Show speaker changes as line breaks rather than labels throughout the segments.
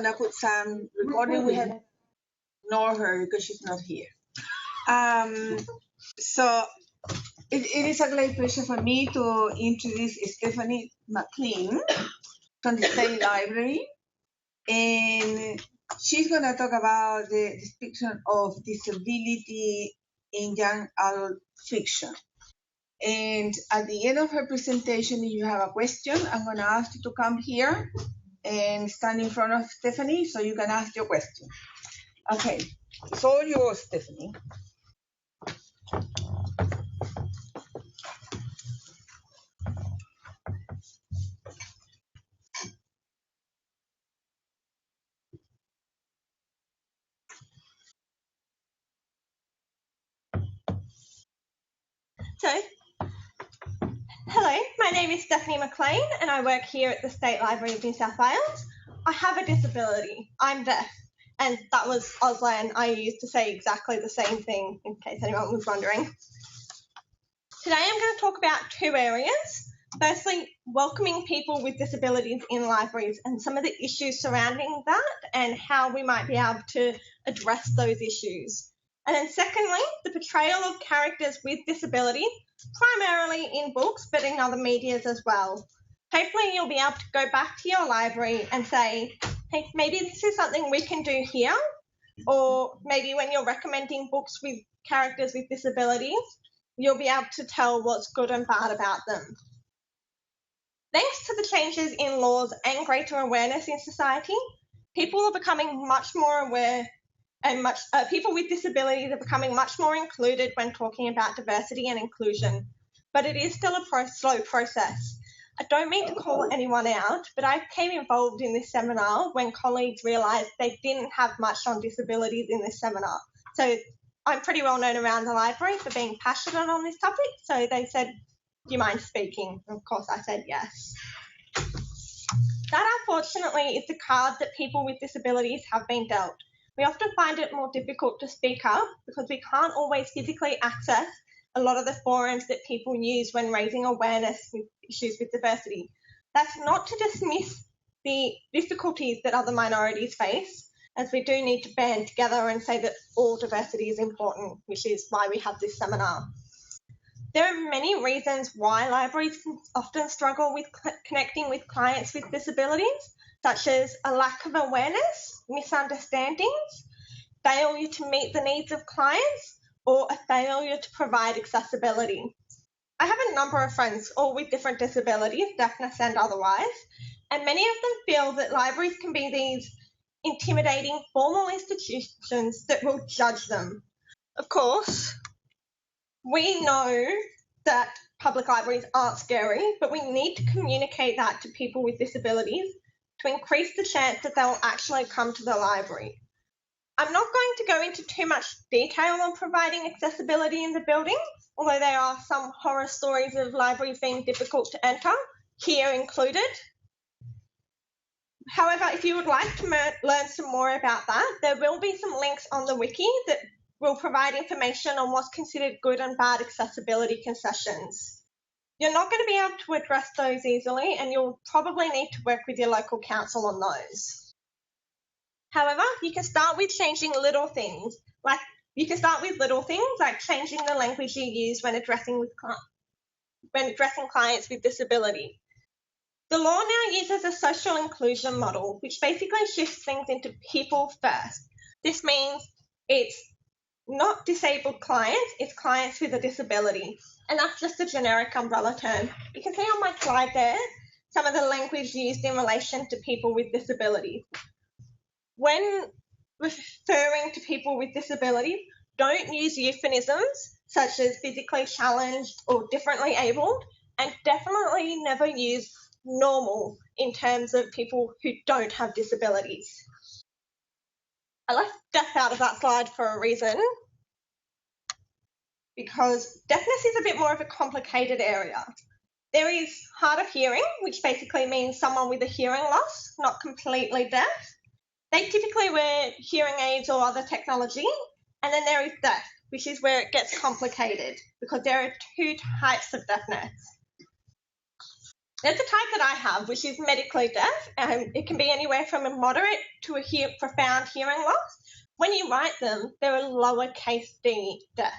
gonna put some recording. We have to ignore her because she's not here. So it is a great pleasure for me to introduce Stephanie McLean from the State Library, and she's gonna talk about the depiction of disability in young adult fiction. And at the end of her presentation, if you have a question, I'm gonna ask you to come here and stand in front of Stephanie so you can ask your question. Okay, it's all yours, Stephanie.
Hello, my name is Stephanie McLean and I work here at the State Library of New South Wales. I have a disability. I'm deaf. And that was Auslan I used to say exactly the same thing, in case anyone was wondering. Today I'm going to talk about two areas. Firstly, welcoming people with disabilities in libraries and some of the issues surrounding that and how we might be able to address those issues. And then secondly, the portrayal of characters with disability, primarily in books, but in other medias as well. Hopefully you'll be able to go back to your library and say, hey, maybe this is something we can do here, or maybe when you're recommending books with characters with disabilities, you'll be able to tell what's good and bad about them. Thanks to the changes in laws and greater awareness in society, people are becoming much more aware and people with disabilities are becoming much more included when talking about diversity and inclusion. But it is still a slow process. I don't mean to call anyone out, but I became involved in this seminar when colleagues realised they didn't have much on disabilities in this seminar. So I'm pretty well known around the library for being passionate on this topic. So they said, do you mind speaking? And of course I said yes. That unfortunately is the card that people with disabilities have been dealt. We often find it more difficult to speak up because we can't always physically access a lot of the forums that people use when raising awareness with issues with diversity. That's not to dismiss the difficulties that other minorities face, as we do need to band together and say that all diversity is important, which is why we have this seminar. There are many reasons why libraries often struggle with connecting with clients with disabilities, such as a lack of awareness, misunderstandings, failure to meet the needs of clients, or a failure to provide accessibility. I have a number of friends, all with different disabilities, deafness and otherwise, and many of them feel that libraries can be these intimidating formal institutions that will judge them. Of course, we know that public libraries aren't scary, but we need to communicate that to people with disabilities to increase the chance that they'll actually come to the library. I'm not going to go into too much detail on providing accessibility in the building, although there are some horror stories of libraries being difficult to enter, here included. However, if you would like to learn some more about that, there will be some links on the wiki that will provide information on what's considered good and bad accessibility concessions. You're not going to be able to address those easily, and you'll probably need to work with your local council on those. However, you can start with changing little things, like changing the language you use when addressing clients with disability. The law now uses a social inclusion model, which basically shifts things into people first. This means it's not disabled clients, it's clients with a disability. And that's just a generic umbrella term. You can see on my slide there some of the language used in relation to people with disabilities. When referring to people with disabilities, don't use euphemisms such as physically challenged or differently abled, and definitely never use normal in terms of people who don't have disabilities. I left deaf out of that slide for a reason, because deafness is a bit more of a complicated area. There is hard of hearing, which basically means someone with a hearing loss, not completely deaf. They typically wear hearing aids or other technology, and then there is deaf, which is where it gets complicated because there are two types of deafness. There's a type that I have, which is medically deaf. It can be anywhere from a moderate to a profound hearing loss. When you write them, they're a lowercase d deaf.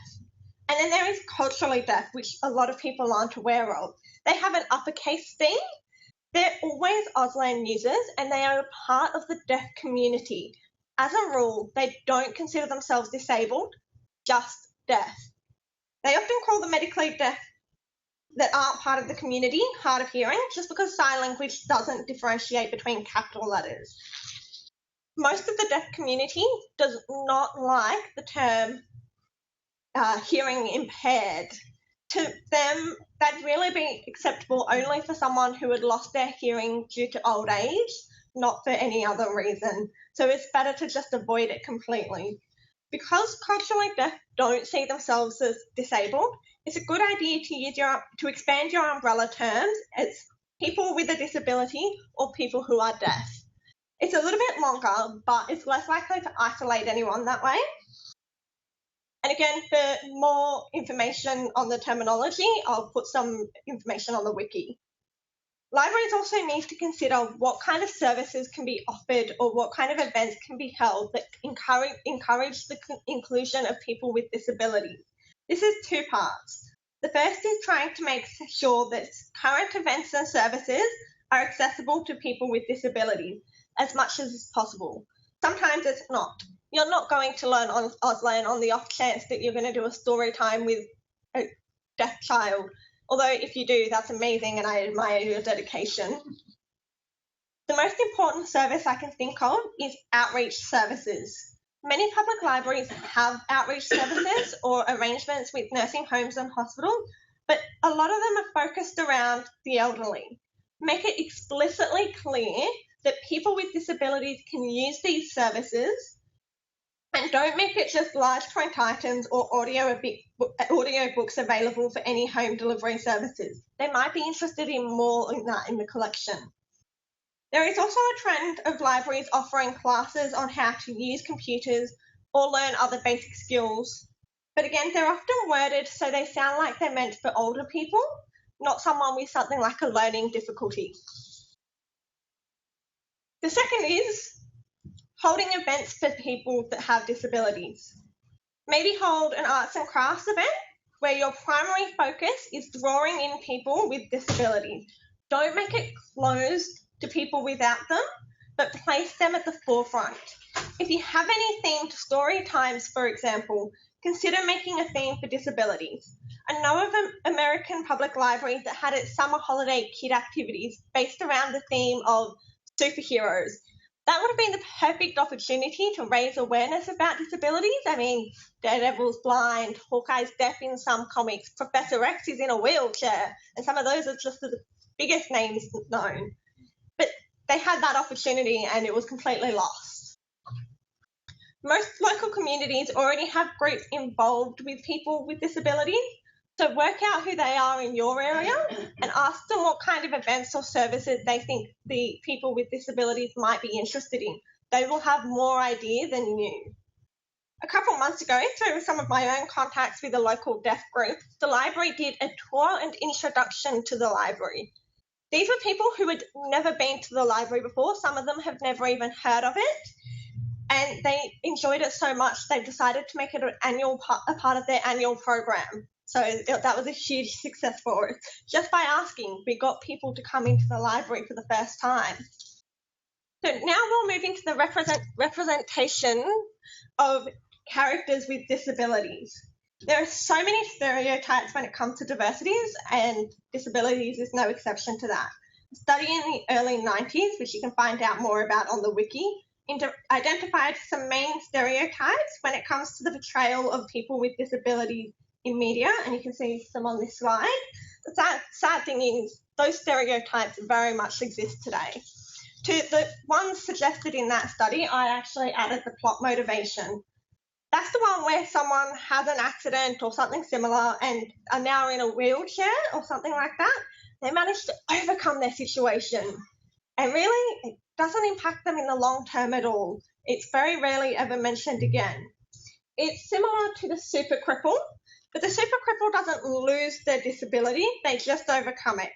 And then there is culturally deaf, which a lot of people aren't aware of. They have an uppercase D. They're always Auslan users, and they are a part of the deaf community. As a rule, they don't consider themselves disabled, just deaf. They often call the medically deaf that aren't part of the community hard of hearing, just because sign language doesn't differentiate between capital letters. Most of the deaf community does not like the term hearing impaired. To them, that'd really be acceptable only for someone who had lost their hearing due to old age, not for any other reason. So it's better to just avoid it completely. Because culturally deaf don't see themselves as disabled, it's a good idea to expand your umbrella terms as people with a disability or people who are deaf. It's a little bit longer, but it's less likely to isolate anyone that way. And again, for more information on the terminology, I'll put some information on the wiki. Libraries also need to consider what kind of services can be offered or what kind of events can be held that encourage the inclusion of people with disabilities. This is two parts. The first is trying to make sure that current events and services are accessible to people with disabilities as much as is possible. Sometimes it's not. You're not going to learn Auslan on the off chance that you're going to do a story time with a deaf child. Although if you do, that's amazing and I admire your dedication. The most important service I can think of is outreach services. Many public libraries have outreach services or arrangements with nursing homes and hospitals, but a lot of them are focused around the elderly. Make it explicitly clear that people with disabilities can use these services, and don't make it just large print items or audio books available for any home delivery services. They might be interested in more in that in the collection. There is also a trend of libraries offering classes on how to use computers or learn other basic skills. But again, they're often worded so they sound like they're meant for older people, not someone with something like a learning difficulty. The second is holding events for people that have disabilities. Maybe hold an arts and crafts event where your primary focus is drawing in people with disabilities. Don't make it closed to people without them, but place them at the forefront. If you have any themed story times, for example, consider making a theme for disabilities. I know of an American public library that had its summer holiday kid activities based around the theme of superheroes. That would have been the perfect opportunity to raise awareness about disabilities. I mean, Daredevil's blind, Hawkeye's deaf in some comics, Professor X is in a wheelchair, and some of those are just the biggest names known. But they had that opportunity and it was completely lost. Most local communities already have groups involved with people with disabilities, so work out who they are in your area and ask them what kind of events or services they think the people with disabilities might be interested in. They will have more ideas than you. A couple of months ago, through some of my own contacts with a local deaf group, the library did a tour and introduction to the library. These were people who had never been to the library before. Some of them have never even heard of it. And they enjoyed it so much, they've decided to make it a part of their annual program. So that was a huge success for us. Just by asking, we got people to come into the library for the first time. So now we'll move into the representation of characters with disabilities. There are so many stereotypes when it comes to diversities, and disabilities is no exception to that. A study in the early 90s, which you can find out more about on the wiki, identified some main stereotypes when it comes to the portrayal of people with disabilities in media, and you can see some on this slide. The sad thing is those stereotypes very much exist today. To the ones suggested in that study, I actually added the plot motivation. That's the one where someone has an accident or something similar and are now in a wheelchair or something like that. They manage to overcome their situation. And really, it doesn't impact them in the long term at all. It's very rarely ever mentioned again. It's similar to the super cripple, but the super cripple doesn't lose their disability, they just overcome it.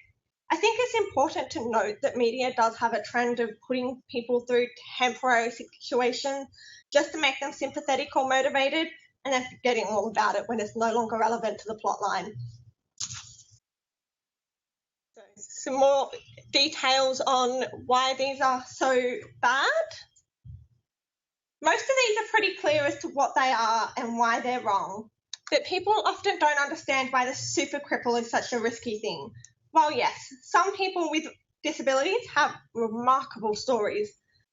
I think it's important to note that media does have a trend of putting people through temporary situations just to make them sympathetic or motivated, and then forgetting all about it when it's no longer relevant to the plot line. So, some more details on why these are so bad. Most of these are pretty clear as to what they are and why they're wrong, but people often don't understand why the super cripple is such a risky thing. While yes, some people with disabilities have remarkable stories,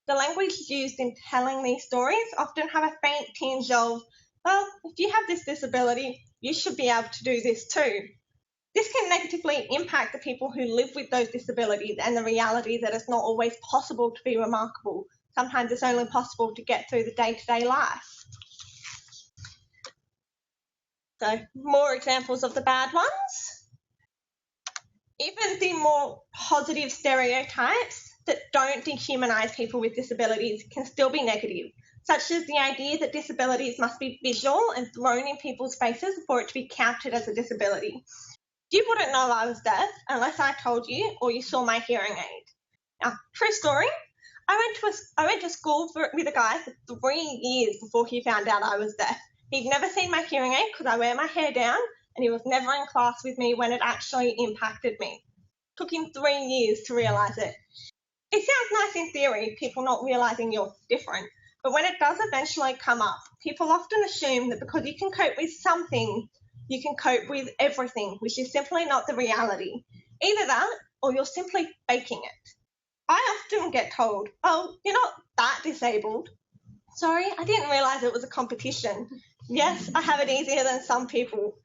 the language used in telling these stories often have a faint tinge of, well, if you have this disability, you should be able to do this too. This can negatively impact the people who live with those disabilities and the reality that it's not always possible to be remarkable. Sometimes it's only possible to get through the day-to-day life. So, more examples of the bad ones. Even the more positive stereotypes that don't dehumanise people with disabilities can still be negative, such as the idea that disabilities must be visual and thrown in people's faces for it to be counted as a disability. You wouldn't know I was deaf unless I told you or you saw my hearing aid. Now, true story, I went to school with a guy for 3 years before he found out I was deaf. He'd never seen my hearing aid because I wear my hair down, and he was never in class with me when it actually impacted me. It took him 3 years to realise it. It sounds nice in theory, people not realising you're different, but when it does eventually come up, people often assume that because you can cope with something, you can cope with everything, which is simply not the reality. Either that, or you're simply faking it. I often get told, oh, you're not that disabled. Sorry, I didn't realise it was a competition. Yes, I have it easier than some people.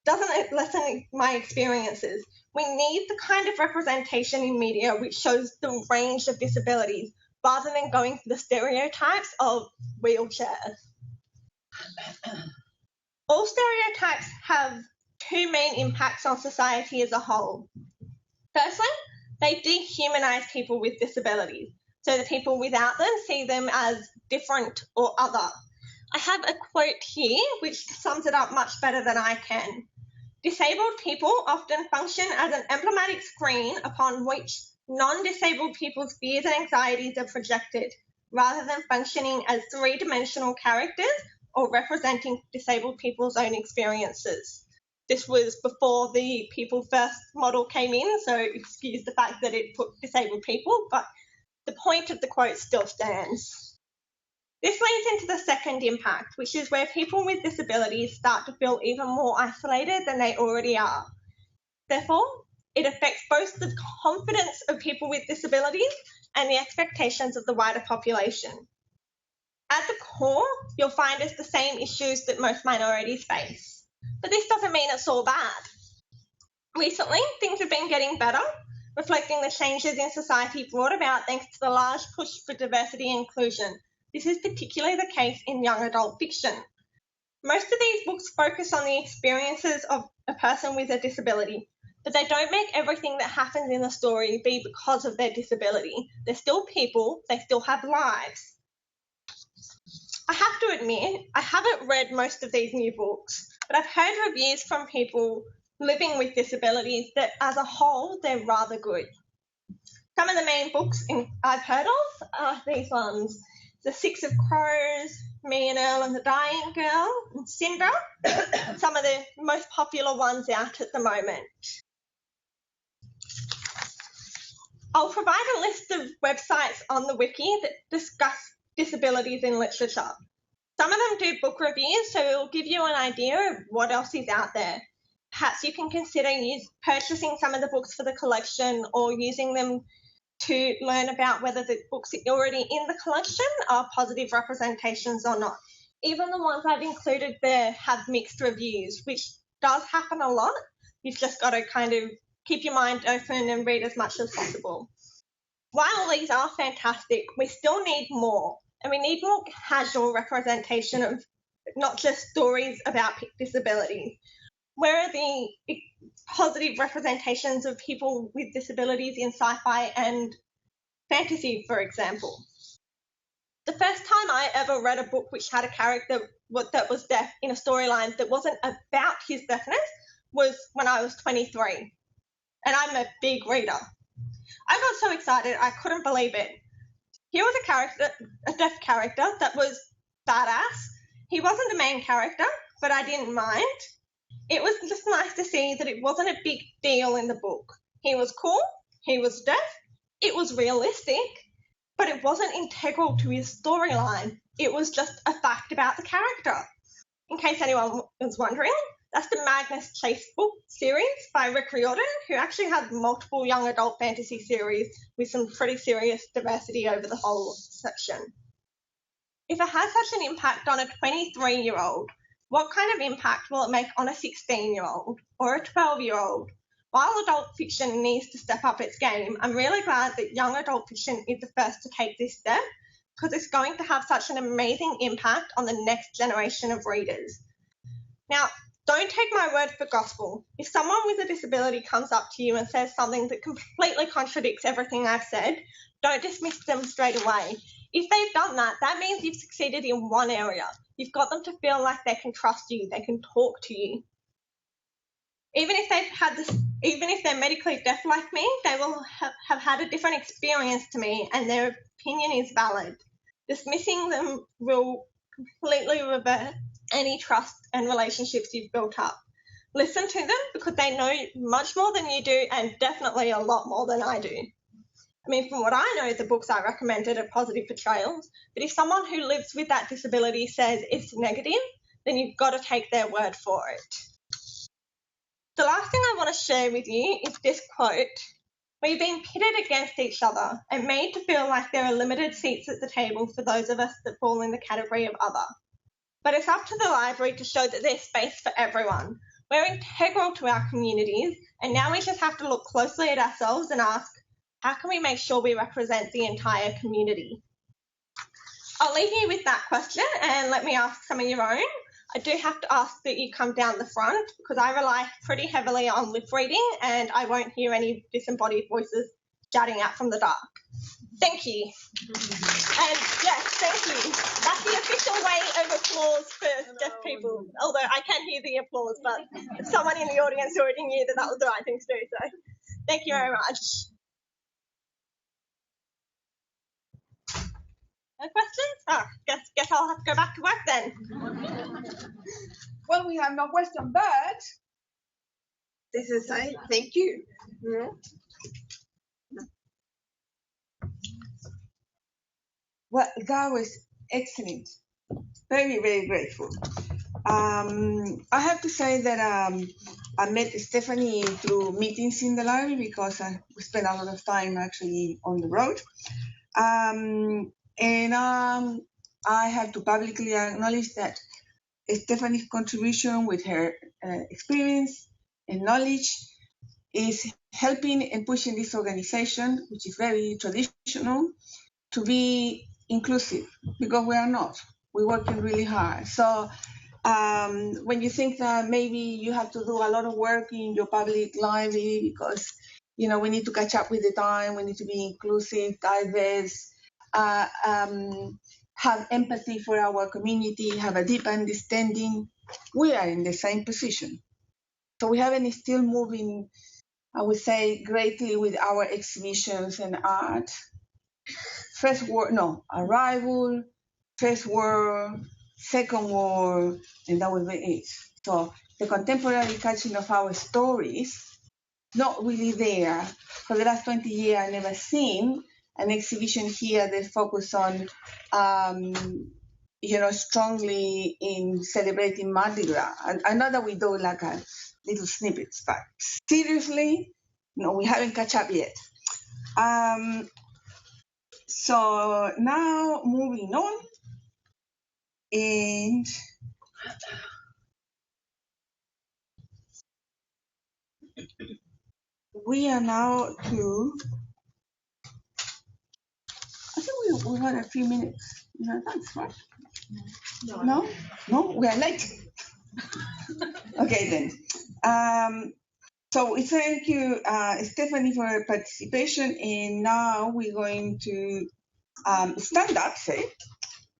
Doesn't it lessen my experiences? We need the kind of representation in media which shows the range of disabilities rather than going for the stereotypes of wheelchairs. All stereotypes have two main impacts on society as a whole. Firstly, they dehumanise people with disabilities, so the people without them see them as different or other. I have a quote here which sums it up much better than I can. Disabled people often function as an emblematic screen upon which non-disabled people's fears and anxieties are projected, rather than functioning as three-dimensional characters or representing disabled people's own experiences. This was before the People First model came in, so excuse the fact that it put disabled people, but the point of the quote still stands. This leads into the second impact, which is where people with disabilities start to feel even more isolated than they already are. Therefore, it affects both the confidence of people with disabilities and the expectations of the wider population. At the core, you'll find it's the same issues that most minorities face. But this doesn't mean it's all bad. Recently, things have been getting better, reflecting the changes in society brought about thanks to the large push for diversity and inclusion. This is particularly the case in young adult fiction. Most of these books focus on the experiences of a person with a disability, but they don't make everything that happens in the story be because of their disability. They're still people, they still have lives. I have to admit, I haven't read most of these new books, but I've heard reviews from people living with disabilities that as a whole, they're rather good. Some of the main books I've heard of are these ones: The Six of Crows, Me and Earl and the Dying Girl, and Cinder, some of the most popular ones out at the moment. I'll provide a list of websites on the wiki that discuss disabilities in literature. Some of them do book reviews, so it will give you an idea of what else is out there. Perhaps you can consider purchasing some of the books for the collection or using them to learn about whether the books already in the collection are positive representations or not. Even the ones I've included there have mixed reviews, which does happen a lot. You've just got to kind of keep your mind open and read as much as possible. While these are fantastic, we still need more, and we need more casual representation of not just stories about disabilities. Where are the positive representations of people with disabilities in sci-fi and fantasy, for example? The first time I ever read a book which had a character that was deaf in a storyline that wasn't about his deafness was when I was 23. and I'm a big reader. I got so excited I couldn't believe it. Here was a deaf character that was badass. He wasn't the main character, but I didn't mind. It was just nice to see that it wasn't a big deal in the book. He was cool, he was deaf, it was realistic, but it wasn't integral to his storyline. It was just a fact about the character. In case anyone was wondering, that's the Magnus Chase book series by Rick Riordan, who actually had multiple young adult fantasy series with some pretty serious diversity over the whole section. If it has such an impact on a 23-year-old, what kind of impact will it make on a 16-year-old or a 12-year-old? While adult fiction needs to step up its game, I'm really glad that young adult fiction is the first to take this step, because it's going to have such an amazing impact on the next generation of readers. Now, don't take my word for gospel. If someone with a disability comes up to you and says something that completely contradicts everything I've said, don't dismiss them straight away. If they've done that, that means you've succeeded in one area. You've got them to feel like they can trust you, they can talk to you. Even if they're medically deaf like me, they will have had a different experience to me, and their opinion is valid. Dismissing them will completely revert any trust and relationships you've built up. Listen to them, because they know much more than you do, and definitely a lot more than I do. I mean, from what I know, the books I recommended are positive portrayals, but if someone who lives with that disability says it's negative, then you've got to take their word for it. The last thing I want to share with you is this quote. We've been pitted against each other and made to feel like there are limited seats at the table for those of us that fall in the category of other. But it's up to the library to show that there's space for everyone. We're integral to our communities, and now we just have to look closely at ourselves and ask, how can we make sure we represent the entire community? I'll leave you with that question and let me ask some of your own. I do have to ask that you come down the front, because I rely pretty heavily on lip reading and I won't hear any disembodied voices shouting out from the dark. Thank you. And yes, thank you. That's the official way of applause for deaf people, although I can hear the applause, but someone in the audience already knew that that was the right thing to do, so thank you very much. No questions? Oh, guess I'll have to go back to work then.
Well, we have no question, but this is thank you. Well, that was excellent. Very, very grateful. I have to say that I met Stephanie through meetings in the library, because we spent a lot of time actually on the road. I have to publicly acknowledge that Stephanie's contribution with her experience and knowledge is helping and pushing this organization, which is very traditional, to be inclusive, because we are not. We're working really hard. So when you think that maybe you have to do a lot of work in your public library because, we need to catch up with the time, we need to be inclusive, diverse, have empathy for our community, have a deep understanding, we are in the same position. So we haven't still moving, I would say, greatly with our exhibitions and art. Arrival, first world, second world, and that will be it. So the contemporary catching of our stories, not really there. For the last 20 years, I've never seen an exhibition here that focus on, strongly in celebrating Mardi Gras. I know that we do like a little snippets, but seriously, no, we haven't catch up yet. So now moving on, and we are now to, I think we had a few minutes in advance, right? No, we are late. Okay then. So we thank you, Stephanie, for your participation, and now we're going to stand up,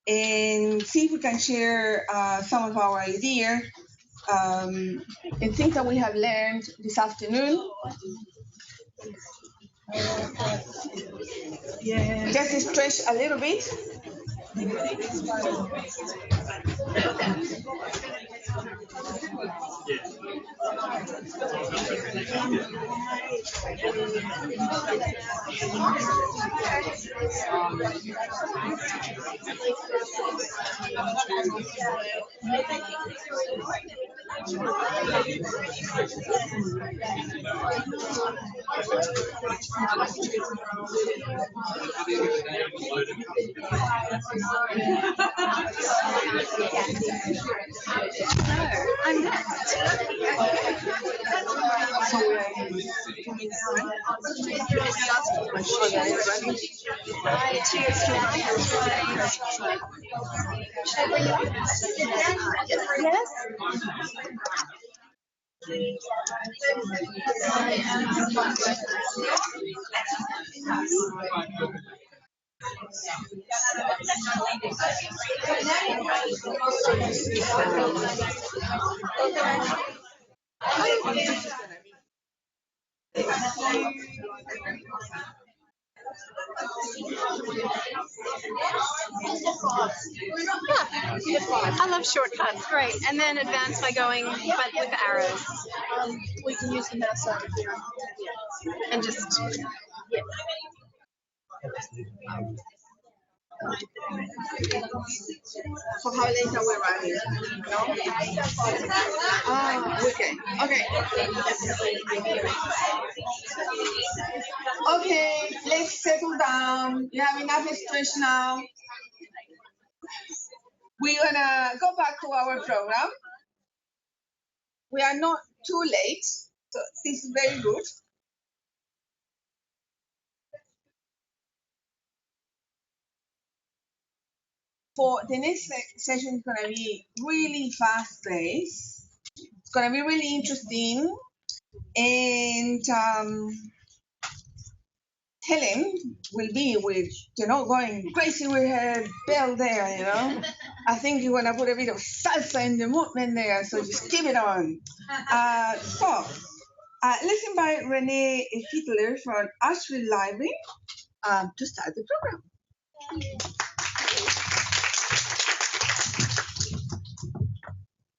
and see if we can share some of our ideas and things that we have learned this afternoon. Yeah. Just stretch a little bit.
I'm next. Yes. I love shortcuts, great. And then advance by going, but with the arrows. We can use the mouse over here. And just, yeah.
So how late are we running? No? Okay. Okay, let's settle down. You have enough stretch now. We're gonna go back to our program. We are not too late, so this is very good. For the next session, it's gonna be really fast-paced. It's gonna be really interesting, and Helen will be with, going crazy with her bell there, I think you're gonna put a bit of salsa in the movement there, so just keep it on. Let's invite Renee Fittler from Ashfield Library to start the program.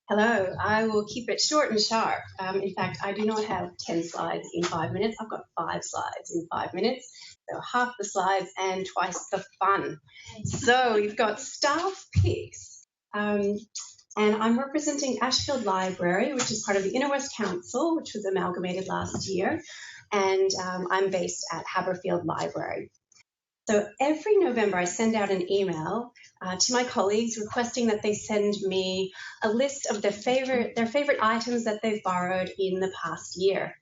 Hello, I will keep it short and sharp. In fact, I do not have 10 slides in 5 minutes. I've got 5 slides in 5 minutes. So half the slides and twice the fun. So you've got staff picks. And I'm representing Ashfield Library, which is part of the Inner West Council, which was amalgamated last year. And I'm based at Haberfield Library. So every November, I send out an email to my colleagues requesting that they send me a list of their favorite items that they've borrowed in the past year.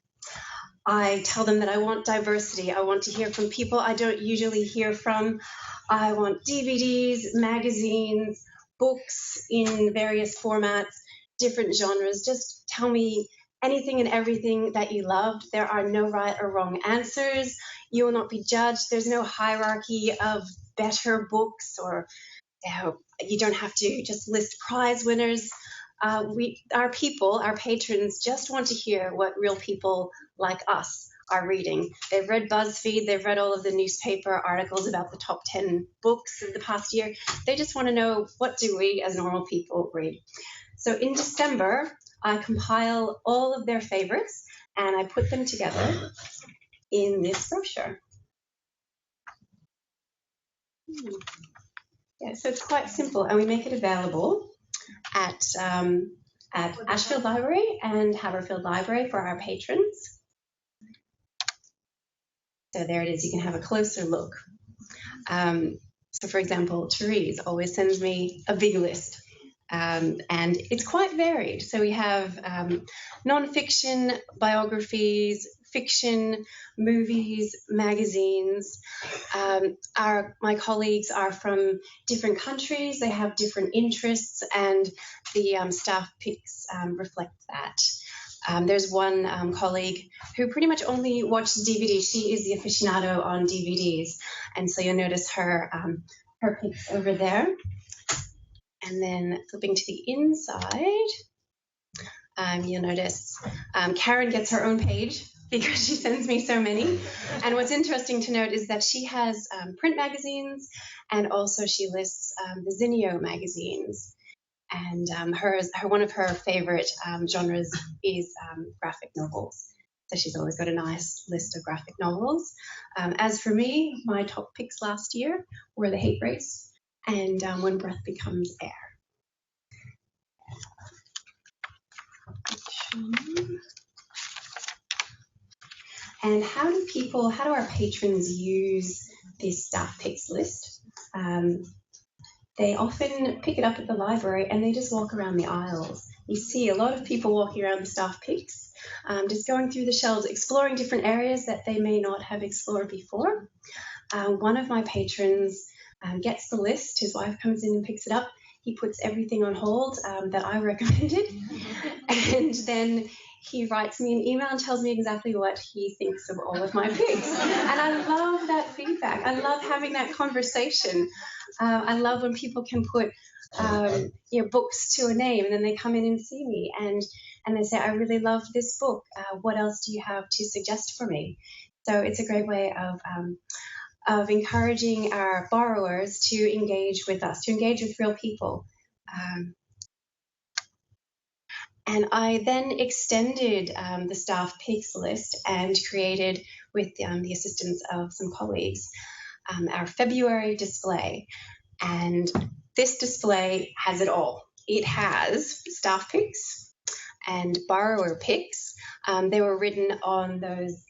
I tell them that I want diversity. I want to hear from people I don't usually hear from. I want DVDs, magazines, books in various formats, different genres. Just tell me anything and everything that you loved. There are no right or wrong answers. You will not be judged. There's no hierarchy of better books, or you don't have to just list prize winners. Our people, our patrons, just want to hear what real people like us are reading. They've read BuzzFeed, they've read all of the newspaper articles about the top 10 books of the past year. They just want to know, what do we as normal people read? So in December, I compile all of their favorites and I put them together in this brochure. Yeah, so it's quite simple, and we make it available at Ashfield Library and Haberfield Library for our patrons. So there it is. You can have a closer look. So, for example, Therese always sends me a big list, and it's quite varied. So we have non-fiction, biographies, fiction, movies, magazines. My colleagues are from different countries. They have different interests, and the staff picks reflect that. There's one colleague who pretty much only watches DVDs. She is the aficionado on DVDs, and so you'll notice her picks over there. And then flipping to the inside, you'll notice Karen gets her own page because she sends me so many. And what's interesting to note is that she has print magazines, and also she lists the Zinio magazines. And one of her favourite genres is graphic novels. So she's always got a nice list of graphic novels. As for me, my top picks last year were The Hate Race and When Breath Becomes Air. And how do our patrons use this staff picks list? They often pick it up at the library and they just walk around the aisles. You see a lot of people walking around the staff picks, just going through the shelves, exploring different areas that they may not have explored before. One of my patrons gets the list, his wife comes in and picks it up. He puts everything on hold that I recommended, and then he writes me an email and tells me exactly what he thinks of all of my picks. And I love that feedback. I love having that conversation. I love when people can put books to a name, and then they come in and see me and they say, I really love this book. What else do you have to suggest for me? So it's a great way of encouraging our borrowers to engage with us, to engage with real people. And I then extended the staff picks list and created, with the assistance of some colleagues, our February display. And this display has it all. It has staff picks and borrower picks. They were written on those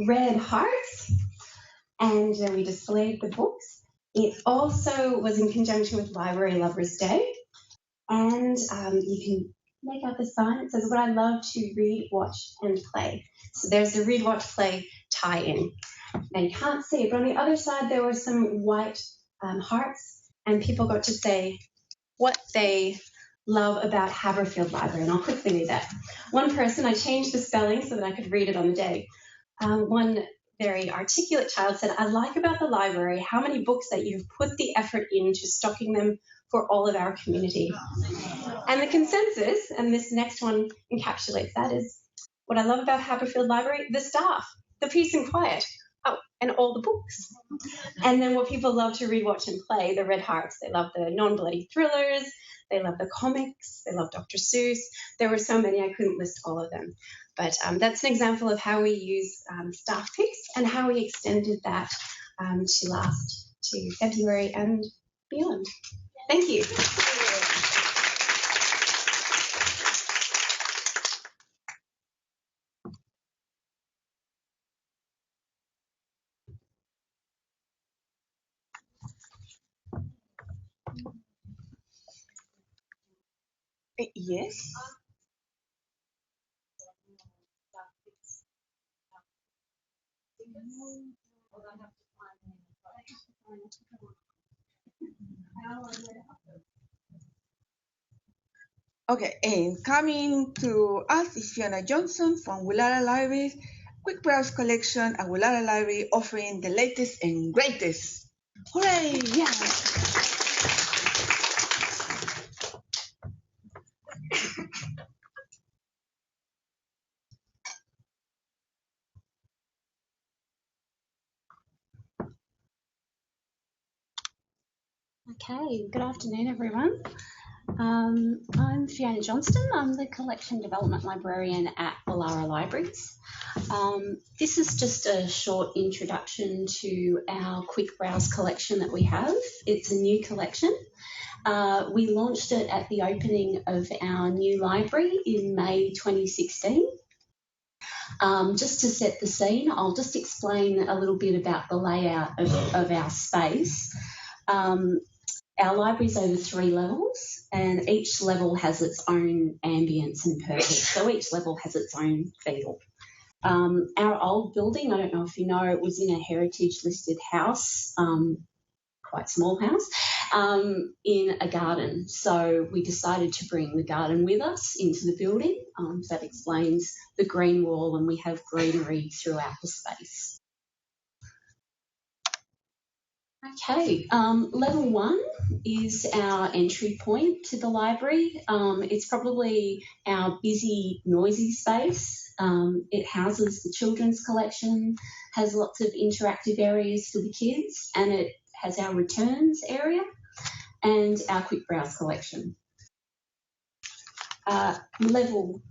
red hearts, and we displayed the books. It also was in conjunction with Library Lovers Day, and you can make out the sign. It says, what I love to read, watch, and play. So there's the read, watch, play tie-in. Now you can't see it, but on the other side there were some white hearts, and people got to say what they love about Haverfield Library, and I'll quickly read that. One person, I changed the spelling so that I could read it on the day. One very articulate child said, I like about the library how many books that you've put the effort into stocking them for all of our community. And the consensus, and this next one encapsulates that, is what I love about Haverfield Library, the staff, the peace and quiet, and all the books. And then what people love to read, watch, and play, the red hearts. They love the non-bloody thrillers, they love the comics, they love Dr. Seuss. There were so many, I couldn't list all of them. But that's an example of how we use staff picks and how we extended that to February and beyond. Thank you.
Yes. Okay, and coming to us is Fiona Johnston from Woollahra Libraries. Quick browse collection at Woollahra Library, offering the latest and greatest. Hooray! Yeah.
Okay, good afternoon everyone. I'm Fiona Johnston. I'm the Collection Development Librarian at Woollahra Libraries. This is just a short introduction to our quick browse collection that we have. It's a new collection. We launched it at the opening of our new library in May 2016. Just to set the scene, I'll just explain a little bit about the layout of our space. Our library is over 3 levels, and each level has its own ambience and purpose. So each level has its own feel. Our old building, I don't know if you know, it was in a heritage listed house, quite small house, in a garden. So we decided to bring the garden with us into the building. That explains the green wall, and we have greenery throughout the space. Okay, level 1 is our entry point to the library. It's probably our busy, noisy space. It houses the children's collection, has lots of interactive areas for the kids, and it has our returns area and our quick browse collection. Level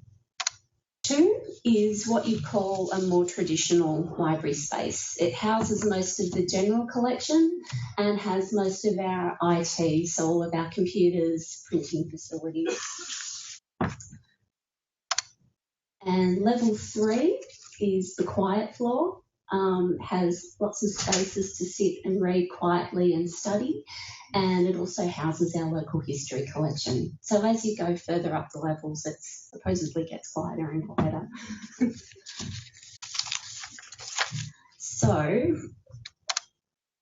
2 is what you'd call a more traditional library space. It houses most of the general collection and has most of our IT, so all of our computers, printing facilities. And level 3 is the quiet floor. Has lots of spaces to sit and read quietly and study, and it also houses our local history collection. So as you go further up the levels, it supposedly gets quieter and quieter. So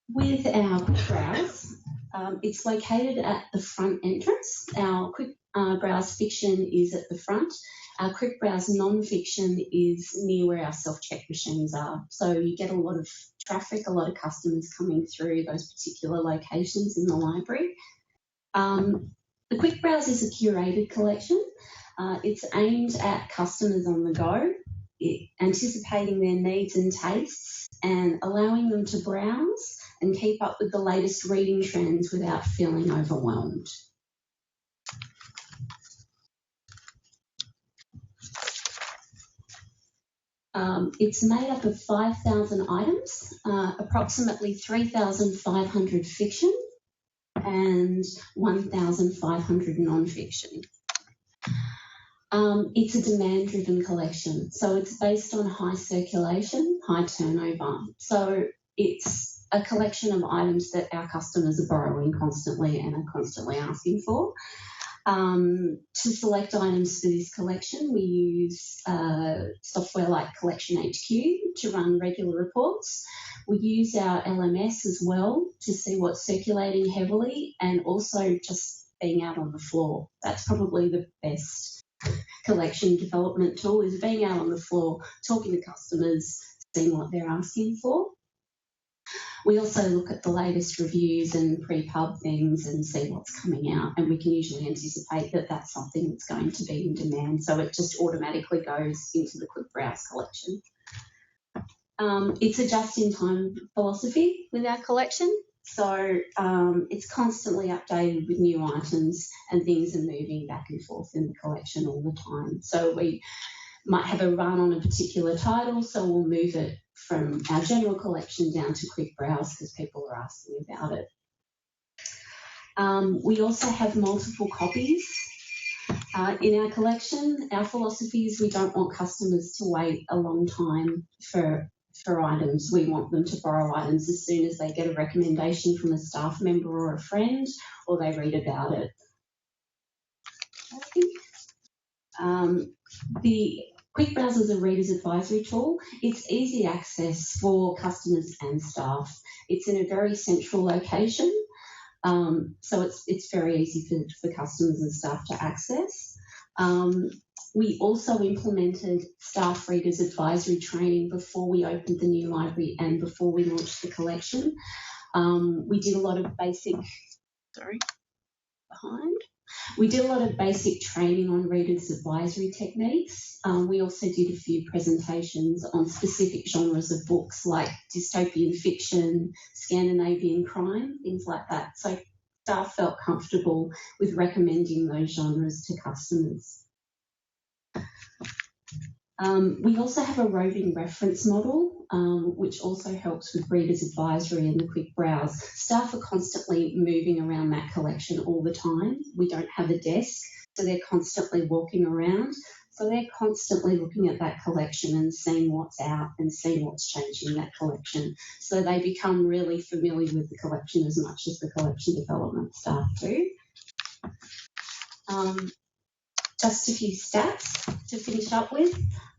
with our quick browse, it's located at the front entrance. Our quick browse fiction is at the front. Our quick browse non-fiction is near where our self-check machines are. So you get a lot of traffic, a lot of customers coming through those particular locations in the library. The quick browse is a curated collection. It's aimed at customers on the go, anticipating their needs and tastes and allowing them to browse and keep up with the latest reading trends without feeling overwhelmed. It's made up of 5,000 items, approximately 3,500 fiction and 1,500 non-fiction. It's a demand-driven collection, so it's based on high circulation, high turnover. So it's a collection of items that our customers are borrowing constantly and are constantly asking for. To select items for this collection, we use software like Collection HQ to run regular reports. We use our LMS as well to see what's circulating heavily, and also just being out on the floor. That's probably the best collection development tool, is being out on the floor, talking to customers, seeing what they're asking for. We also look at the latest reviews and pre-pub things and see what's coming out, and we can usually anticipate that that's something that's going to be in demand, so it just automatically goes into the quick browse collection. It's a just-in-time philosophy with our collection, so it's constantly updated with new items, and things are moving back and forth in the collection all the time. So we might have a run on a particular title, so we'll move it from our general collection down to quick browse because people are asking about it. We also have multiple copies in our collection. Our philosophy is we don't want customers to wait a long time for items. We want them to borrow items as soon as they get a recommendation from a staff member or a friend, or they read about it. The Quick Browse is a reader's advisory tool. It's easy access for customers and staff. It's in a very central location, so it's very easy for customers and staff to access. We also implemented staff readers advisory training before we opened the new library and before we launched the collection. We did a lot of basic, We did a lot of basic training on readers' advisory techniques. We also did a few presentations on specific genres of books like dystopian fiction, Scandinavian crime, things like that. So staff felt comfortable with recommending those genres to customers. We also have a roving reference model, which also helps with readers' advisory and the quick browse. Staff are constantly moving around that collection all the time. We don't have a desk, so they're constantly walking around. So they're constantly looking at that collection and seeing what's out and seeing what's changing in that collection. So they become really familiar with the collection as much as the collection development staff do. Just a few stats to finish up with.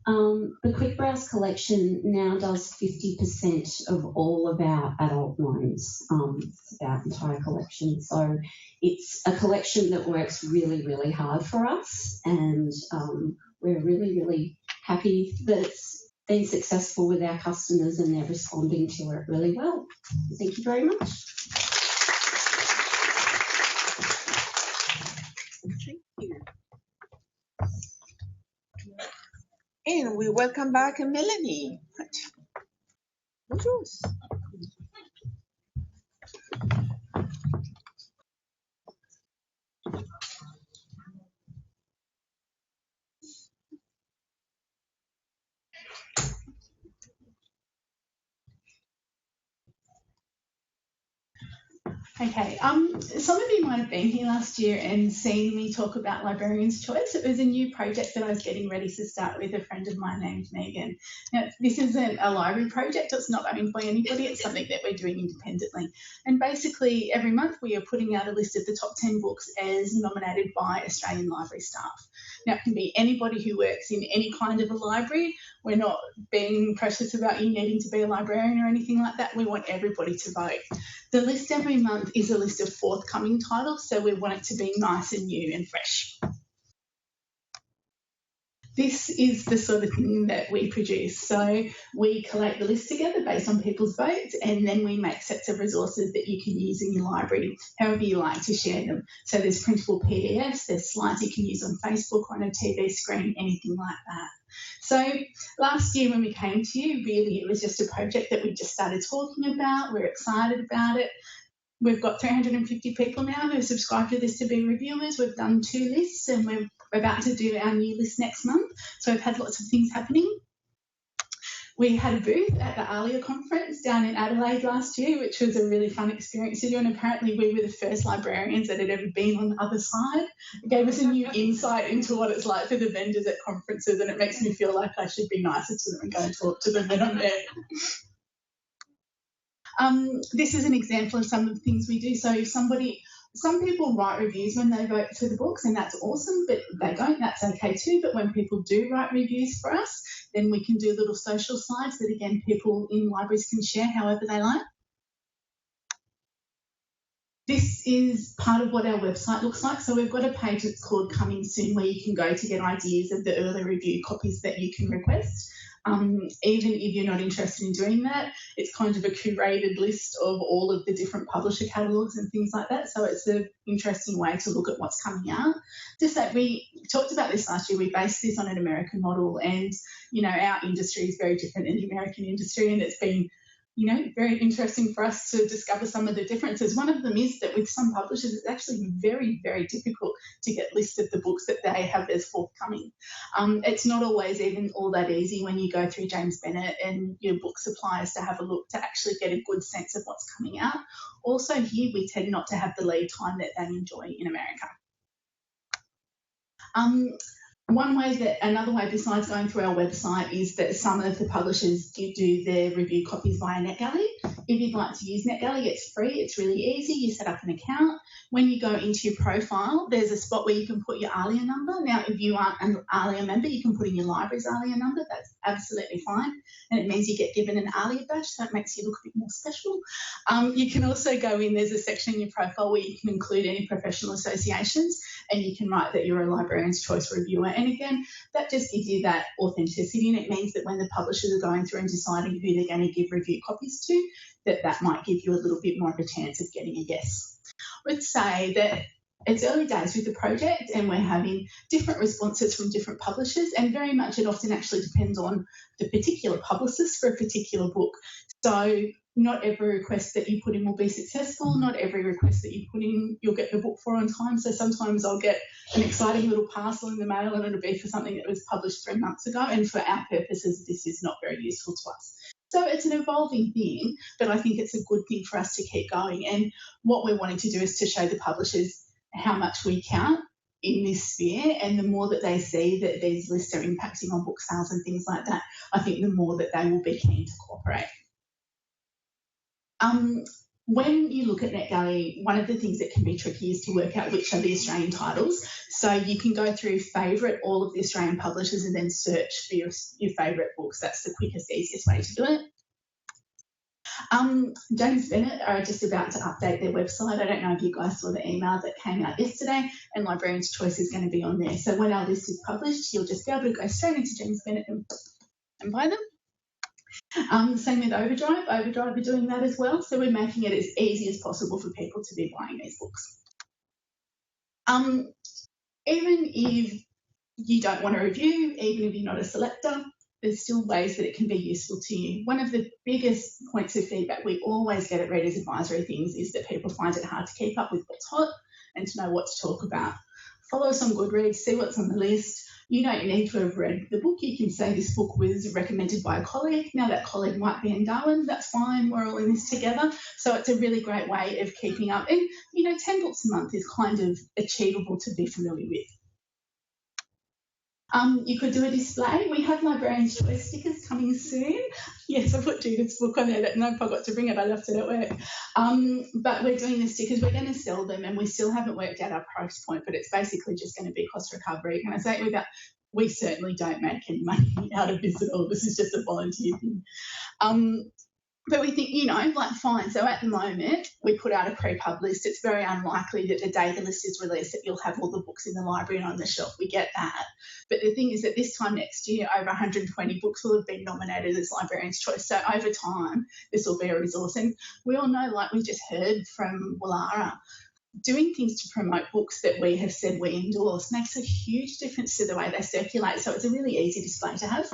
The Quick Browse collection now does 50% of all of our adult ones. It's our entire collection. So it's a collection that works really, really hard for us, and we're really, really happy that it's been successful with our customers and they're responding to it really well. Thank you very much.
Thank you. And we welcome back Melanie. What's yours?
Okay, some of you might have been here last year and seen me talk about Librarians' Choice. It was a new project that I was getting ready to start with a friend of mine named Megan. Now, this isn't a library project, it's not owned by anybody, it's something that we're doing independently. And basically, every month we are putting out a list of the top 10 books as nominated by Australian library staff. Now, it can be anybody who works in any kind of a library. We're not being precious about you needing to be a librarian or anything like that. We want everybody to vote. The list every month is a list of forthcoming titles, so we want it to be nice and new and fresh. This is the sort of thing that we produce. So we collate the list together based on people's votes, and then we make sets of resources that you can use in your library, however you like to share them. So there's printable PDFs, there's slides you can use on Facebook or on a TV screen, anything like that. So last year when we came to you, really it was just a project that we just started talking about. We're excited about it. We've got 350 people now who have subscribed to this to be reviewers. We've done 2 lists and we're about to do our new list next month. So we've had lots of things happening. We had a booth at the ALIA conference down in Adelaide last year, which was a really fun experience to do. And apparently we were the first librarians that had ever been on the other side. It gave us a new insight into what it's like for the vendors at conferences, and it makes me feel like I should be nicer to them and go and talk to them when I'm there. This is an example of some of the things we do. So if some people write reviews when they vote for the books, and that's awesome, but if they don't, that's okay too. But when people do write reviews for us, then we can do little social slides that, again, people in libraries can share however they like. This is part of what our website looks like. So we've got a page that's called Coming Soon, where you can go to get ideas of the early review copies that you can request. Even if you're not interested in doing that, it's kind of a curated list of all of the different publisher catalogues and things like that. So it's an interesting way to look at what's coming out. Just that we talked about this last year, we based this on an American model, and, you know, our industry is very different than the American industry, and it's been, you know, very interesting for us to discover some of the differences. One of them is that with some publishers, it's actually very, very difficult to get lists of the books that they have as forthcoming. It's not always even all that easy when you go through James Bennett and your book suppliers to have a look to actually get a good sense of what's coming out. Also here, we tend not to have the lead time that they enjoy in America. Another way besides going through our website is that some of the publishers do their review copies via NetGalley. If you'd like to use NetGalley, it's free, it's really easy. You set up an account. When you go into your profile, there's a spot where you can put your ALIA number. Now, if you aren't an ALIA member, you can put in your library's ALIA number. That's absolutely fine. And it means you get given an ALIA badge, so it makes you look a bit more special. You can also go in, there's a section in your profile where you can include any professional associations, and you can write that you're a Librarians' Choice reviewer. And again, that just gives you that authenticity, and it means that when the publishers are going through and deciding who they're going to give review copies to, that might give you a little bit more of a chance of getting a yes. I would say that it's early days with the project, and we're having different responses from different publishers, and very much it often actually depends on the particular publicist for a particular book. So not every request that you put in will be successful. Not every request that you put in you'll get the book for on time. So sometimes I'll get an exciting little parcel in the mail and it'll be for something that was published 3 months ago, and for our purposes this is not very useful to us. So it's an evolving thing, but I think it's a good thing for us to keep going. And what we're wanting to do is to show the publishers how much we count in this sphere, and the more that they see that these lists are impacting on book sales and things like that, I think the more that they will be keen to cooperate. When you look at NetGalley, one of the things that can be tricky is to work out which are the Australian titles. So you can go through favourite all of the Australian publishers and then search for your favourite books. That's the quickest, easiest way to do it. James Bennett are just about to update their website. I don't know if you guys saw the email that came out yesterday, and Librarians' Choice is going to be on there. So when our list is published, you'll just be able to go straight into James Bennett and buy them. Same with Overdrive. Overdrive are doing that as well. So we're making it as easy as possible for people to be buying these books. Even if you don't want to review, even if you're not a selector, there's still ways that it can be useful to you. One of the biggest points of feedback we always get at Readers Advisory Things is that people find it hard to keep up with what's hot and to know what to talk about. Follow us on Goodreads, see what's on the list. You don't need to have read the book. You can say this book was recommended by a colleague. Now that colleague might be in Darwin, that's fine. We're all in this together. So it's a really great way of keeping up. And, 10 books a month is kind of achievable to be familiar with. You could do a display. We have Librarians Choice stickers coming soon. Yes, I put Judith's book on there, and I forgot to bring it. I left it at work. But we're doing the stickers. We're going to sell them, and we still haven't worked out our price point, but it's basically just going to be cost recovery. Can I say we certainly don't make any money out of this at all. This is just a volunteer thing. But we think, fine. So at the moment, we put out a pre-pub list. It's very unlikely that the day the list is released that you'll have all the books in the library and on the shelf. We get that. But the thing is that this time next year, over 120 books will have been nominated as Librarians' Choice. So over time, this will be a resource. And we all know, like we just heard from Woollahra, doing things to promote books that we have said we endorse makes a huge difference to the way they circulate. So it's a really easy display to have.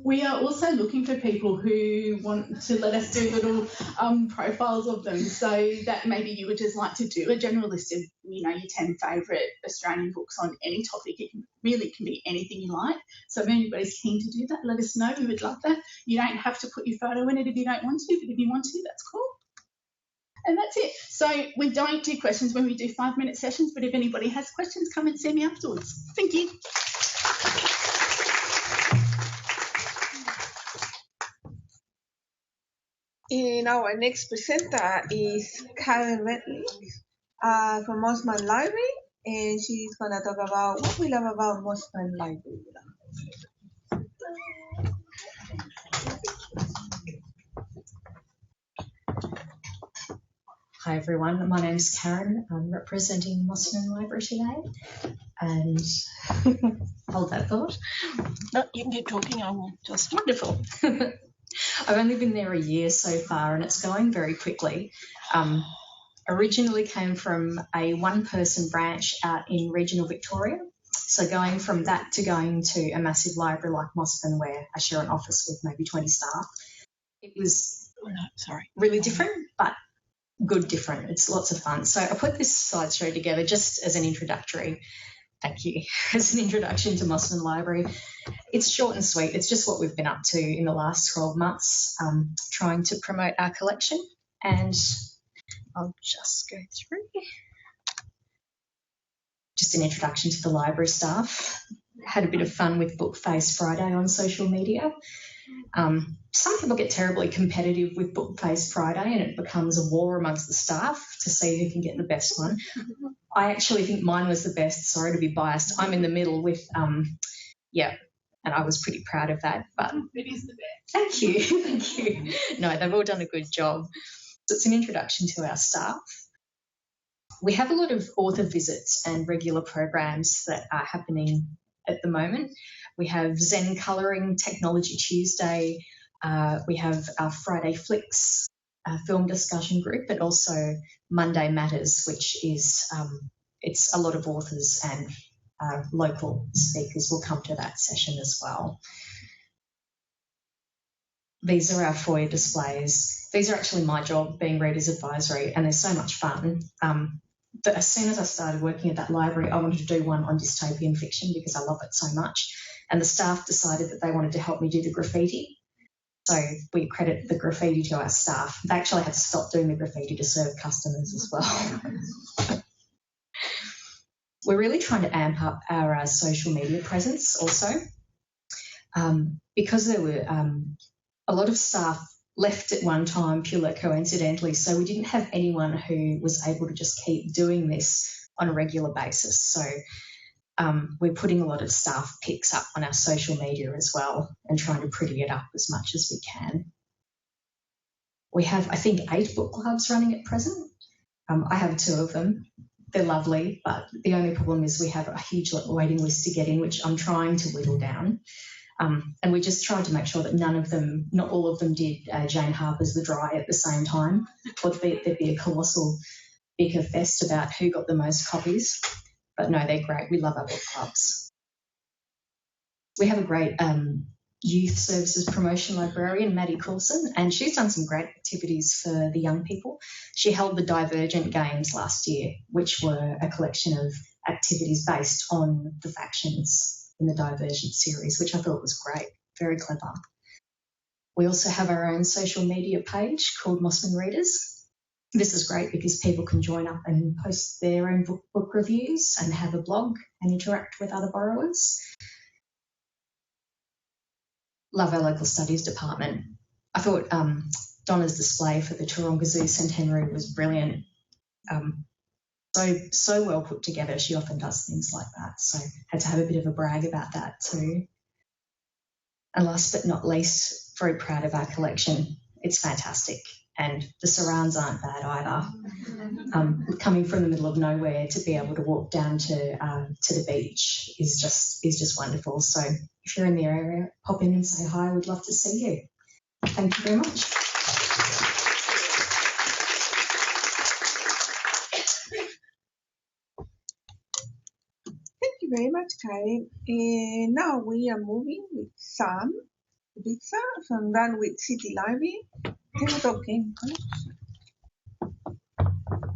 We are also looking for people who want to let us do little profiles of them. So that maybe you would just like to do a general list of, your 10 favourite Australian books on any topic. It can be anything you like. So if anybody's keen to do that, let us know. We would love that. You don't have to put your photo in it if you don't want to, but if you want to, that's cool. And that's it. So we don't do questions when we do 5-minute sessions, but if anybody has questions, come and see me afterwards. Thank you.
And our next presenter is Karen Redlich from Mosman Library, and she's going to talk about what we love about Mosman Library.
Hi everyone, my name's Karen. I'm representing Mosman Library today, and hold that thought.
No, you can keep talking. I will just.
Wonderful. I've only been there a year so far, and it's going very quickly. Originally came from a one-person branch out in regional Victoria, so going from that to going to a massive library like Mosman, where I share an office with maybe 20 staff, it was really different, but good different. It's lots of fun. So I put this slideshow together just as an introductory. Thank you. As an introduction to Mosman Library. It's short and sweet. It's just what we've been up to in the last 12 months, trying to promote our collection. And I'll just go through. Just an introduction to the library staff. Had a bit of fun with Book Face Friday on social media. Some people get terribly competitive with Book Face Friday, and it becomes a war amongst the staff to see who can get the best one. I actually think mine was the best. Sorry to be biased. I'm in the middle with, and I was pretty proud of that. But
It is the best.
Thank you. Thank you. No, they've all done a good job. So it's an introduction to our staff. We have a lot of author visits and regular programs that are happening at the moment. We have Zen Colouring Technology Tuesday. We have our Friday Flicks film discussion group, but also Monday Matters, which is it's a lot of authors and local speakers will come to that session as well. These are our foyer displays. These are actually my job, being Readers Advisory, and they're so much fun. But as soon as I started working at that library, I wanted to do one on dystopian fiction because I love it so much. And the staff decided that they wanted to help me do the graffiti. So we credit the graffiti to our staff. They actually had to stop doing the graffiti to serve customers as well. We're really trying to amp up our social media presence also. Because there were a lot of staff left at one time purely coincidentally, so we didn't have anyone who was able to just keep doing this on a regular basis. So we're putting a lot of staff pics up on our social media as well and trying to pretty it up as much as we can. We have, I think, 8 book clubs running at present. I have 2 of them. They're lovely, but the only problem is we have a huge waiting list to get in, which I'm trying to whittle down. And we just tried to make sure that not all of them did Jane Harper's The Dry at the same time, or there'd be a colossal bicker fest about who got the most copies. But no, they're great. We love our book clubs. We have a great youth services promotion librarian, Maddie Coulson, and she's done some great activities for the young people. She held the Divergent Games last year, which were a collection of activities based on the factions in the Divergent series, which I thought was great, very clever. We also have our own social media page called Mosman Readers. This is great because people can join up and post their own book reviews and have a blog and interact with other borrowers. Love our local studies department. I thought Donna's display for the Taronga Zoo Centenary was brilliant. So well put together. She often does things like that, so had to have a bit of a brag about that too. And last but not least, very proud of our collection. It's fantastic, and the surrounds aren't bad either. Coming from the middle of nowhere to be able to walk down to the beach is just wonderful. So if you're in the area, pop in and say hi. We'd love to see you. Thank you very much.
Thank you very much, Karen. And now we are moving with Sam Sbisa from Randwick City Library. Tabletop game collection.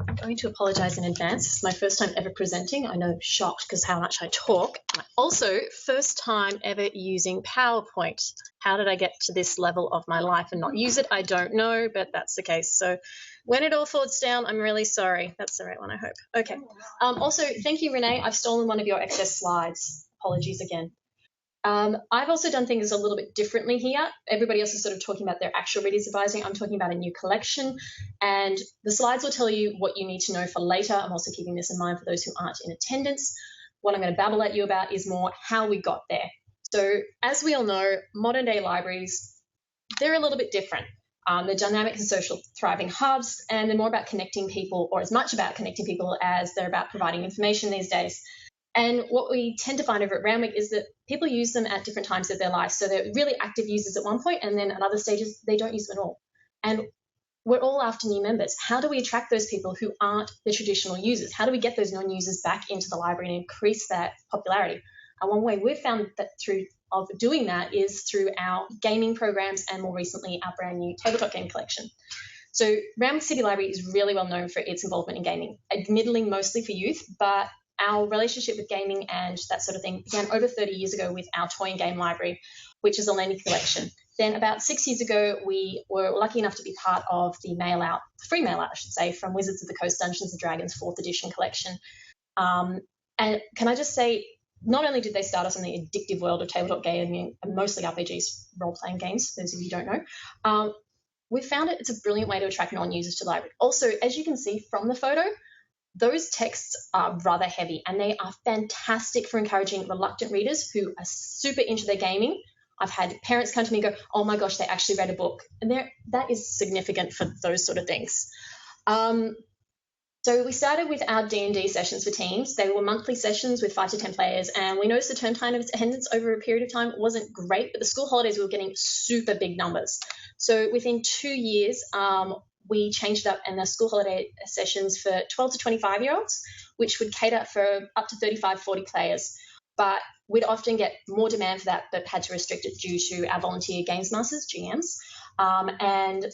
I'm going to apologise in advance. This is my first time ever presenting. I know, shocked because how much I talk. Also, first time ever using PowerPoint. How did I get to this level of my life and not use it? I don't know, but that's the case. So when it all falls down, I'm really sorry. That's the right one, I hope. Okay. Also, thank you, Renee. I've stolen one of your excess slides. Apologies again. I've also done things a little bit differently here. Everybody else is sort of talking about their actual readers advising. I'm talking about a new collection, and the slides will tell you what you need to know for later. I'm also keeping this in mind for those who aren't in attendance. What I'm going to babble at you about is more how we got there. So as we all know, modern day libraries, they're a little bit different. They're dynamic and social thriving hubs, and they're more about connecting people, or as much about connecting people as they're about providing information these days. And what we tend to find over at Randwick is that people use them at different times of their life. So they're really active users at one point, and then at other stages, they don't use them at all. And we're all after new members. How do we attract those people who aren't the traditional users? How do we get those non-users back into the library and increase that popularity? And one way we've found that of doing that is through our gaming programs and more recently our brand new tabletop game collection. So Randwick City Library is really well known for its involvement in gaming, admittedly mostly for youth, but our relationship with gaming and that sort of thing began over 30 years ago with our toy and game library, which is a lending collection. Then about 6 years ago, we were lucky enough to be part of the free mail out, I should say, from Wizards of the Coast Dungeons & Dragons 4th edition collection. And can I just say, not only did they start us in the addictive world of tabletop gaming, and mostly RPGs, role-playing games, those of you who don't know, we found it's a brilliant way to attract non-users to the library. Also, as you can see from the photo, those texts are rather heavy, and they are fantastic for encouraging reluctant readers who are super into their gaming. I've had parents come to me and go, oh my gosh, they actually read a book. And that is significant for those sort of things. So we started with our D&D sessions for teens. They were monthly sessions with 5 to 10 players, and we noticed the turn time of attendance over a period of time wasn't great, but the school holidays we were getting super big numbers. So within 2 years, we changed it up in the school holiday sessions for 12 to 25-year-olds, which would cater for up to 35, 40 players. But we'd often get more demand for that, but had to restrict it due to our volunteer games masters, GMs, and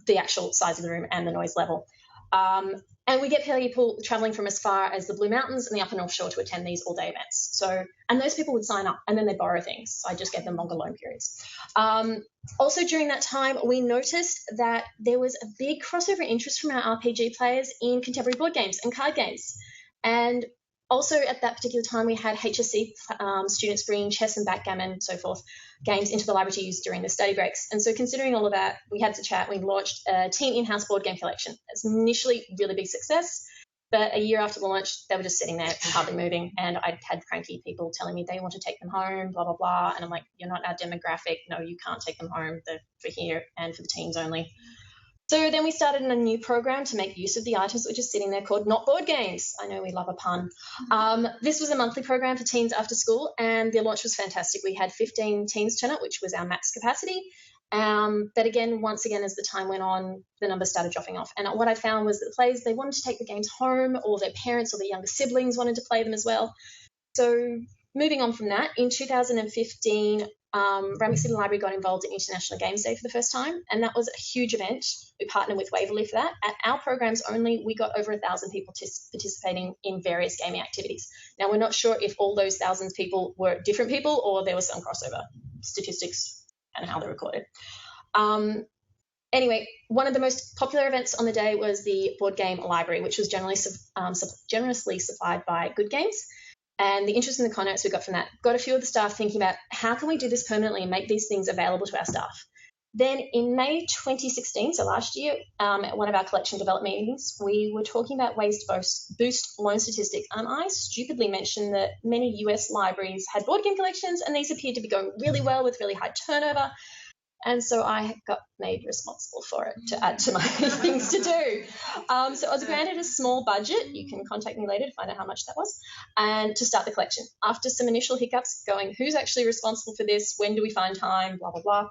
the actual size of the room and the noise level. And we get people travelling from as far as the Blue Mountains and the Upper North Shore to attend these all-day events. And those people would sign up and then they'd borrow things. So I just gave them longer loan periods. Also during that time, we noticed that there was a big crossover interest from our RPG players in contemporary board games and card games. And also at that particular time, we had HSC students bringing chess and backgammon and so forth games into the library to use during the study breaks. And so considering all of that, we had to chat. We launched a teen in-house board game collection. It's initially a really big success, but a year after the launch, they were just sitting there hardly moving. And I'd had cranky people telling me they want to take them home, blah, blah, blah. And I'm like, you're not our demographic. No, you can't take them home. They're for here and for the teens only. So then we started a new program to make use of the items which are sitting there called Not Board Games. I know we love a pun. This was a monthly program for teens after school, and the launch was fantastic. We had 15 teens turn up, which was our max capacity. But again, once again, as the time went on, the numbers started dropping off. And what I found was that the players, they wanted to take the games home, or their parents or their younger siblings wanted to play them as well. So moving on from that, in 2015, Randwick City Library got involved in International Games Day for the first time, and that was a huge event. We partnered with Waverley for that. At our programs only, we got over 1,000 people participating in various gaming activities. Now, we're not sure if all those thousands of people were different people or there was some crossover statistics and how they're recorded. Anyway, one of the most popular events on the day was the board game library, which was generously supplied by Good Games. And the interest in the concepts we got from that got a few of the staff thinking about how can we do this permanently and make these things available to our staff. Then in May 2016, so last year, at one of our collection development meetings, we were talking about ways to boost loan statistics. And I stupidly mentioned that many US libraries had board game collections, and these appeared to be going really well with really high turnover. And so I got made responsible for it to add to my things to do. So I was granted a small budget. You can contact me later to find out how much that was, and to start the collection. After some initial hiccups going, who's actually responsible for this? When do we find time? Blah, blah, blah.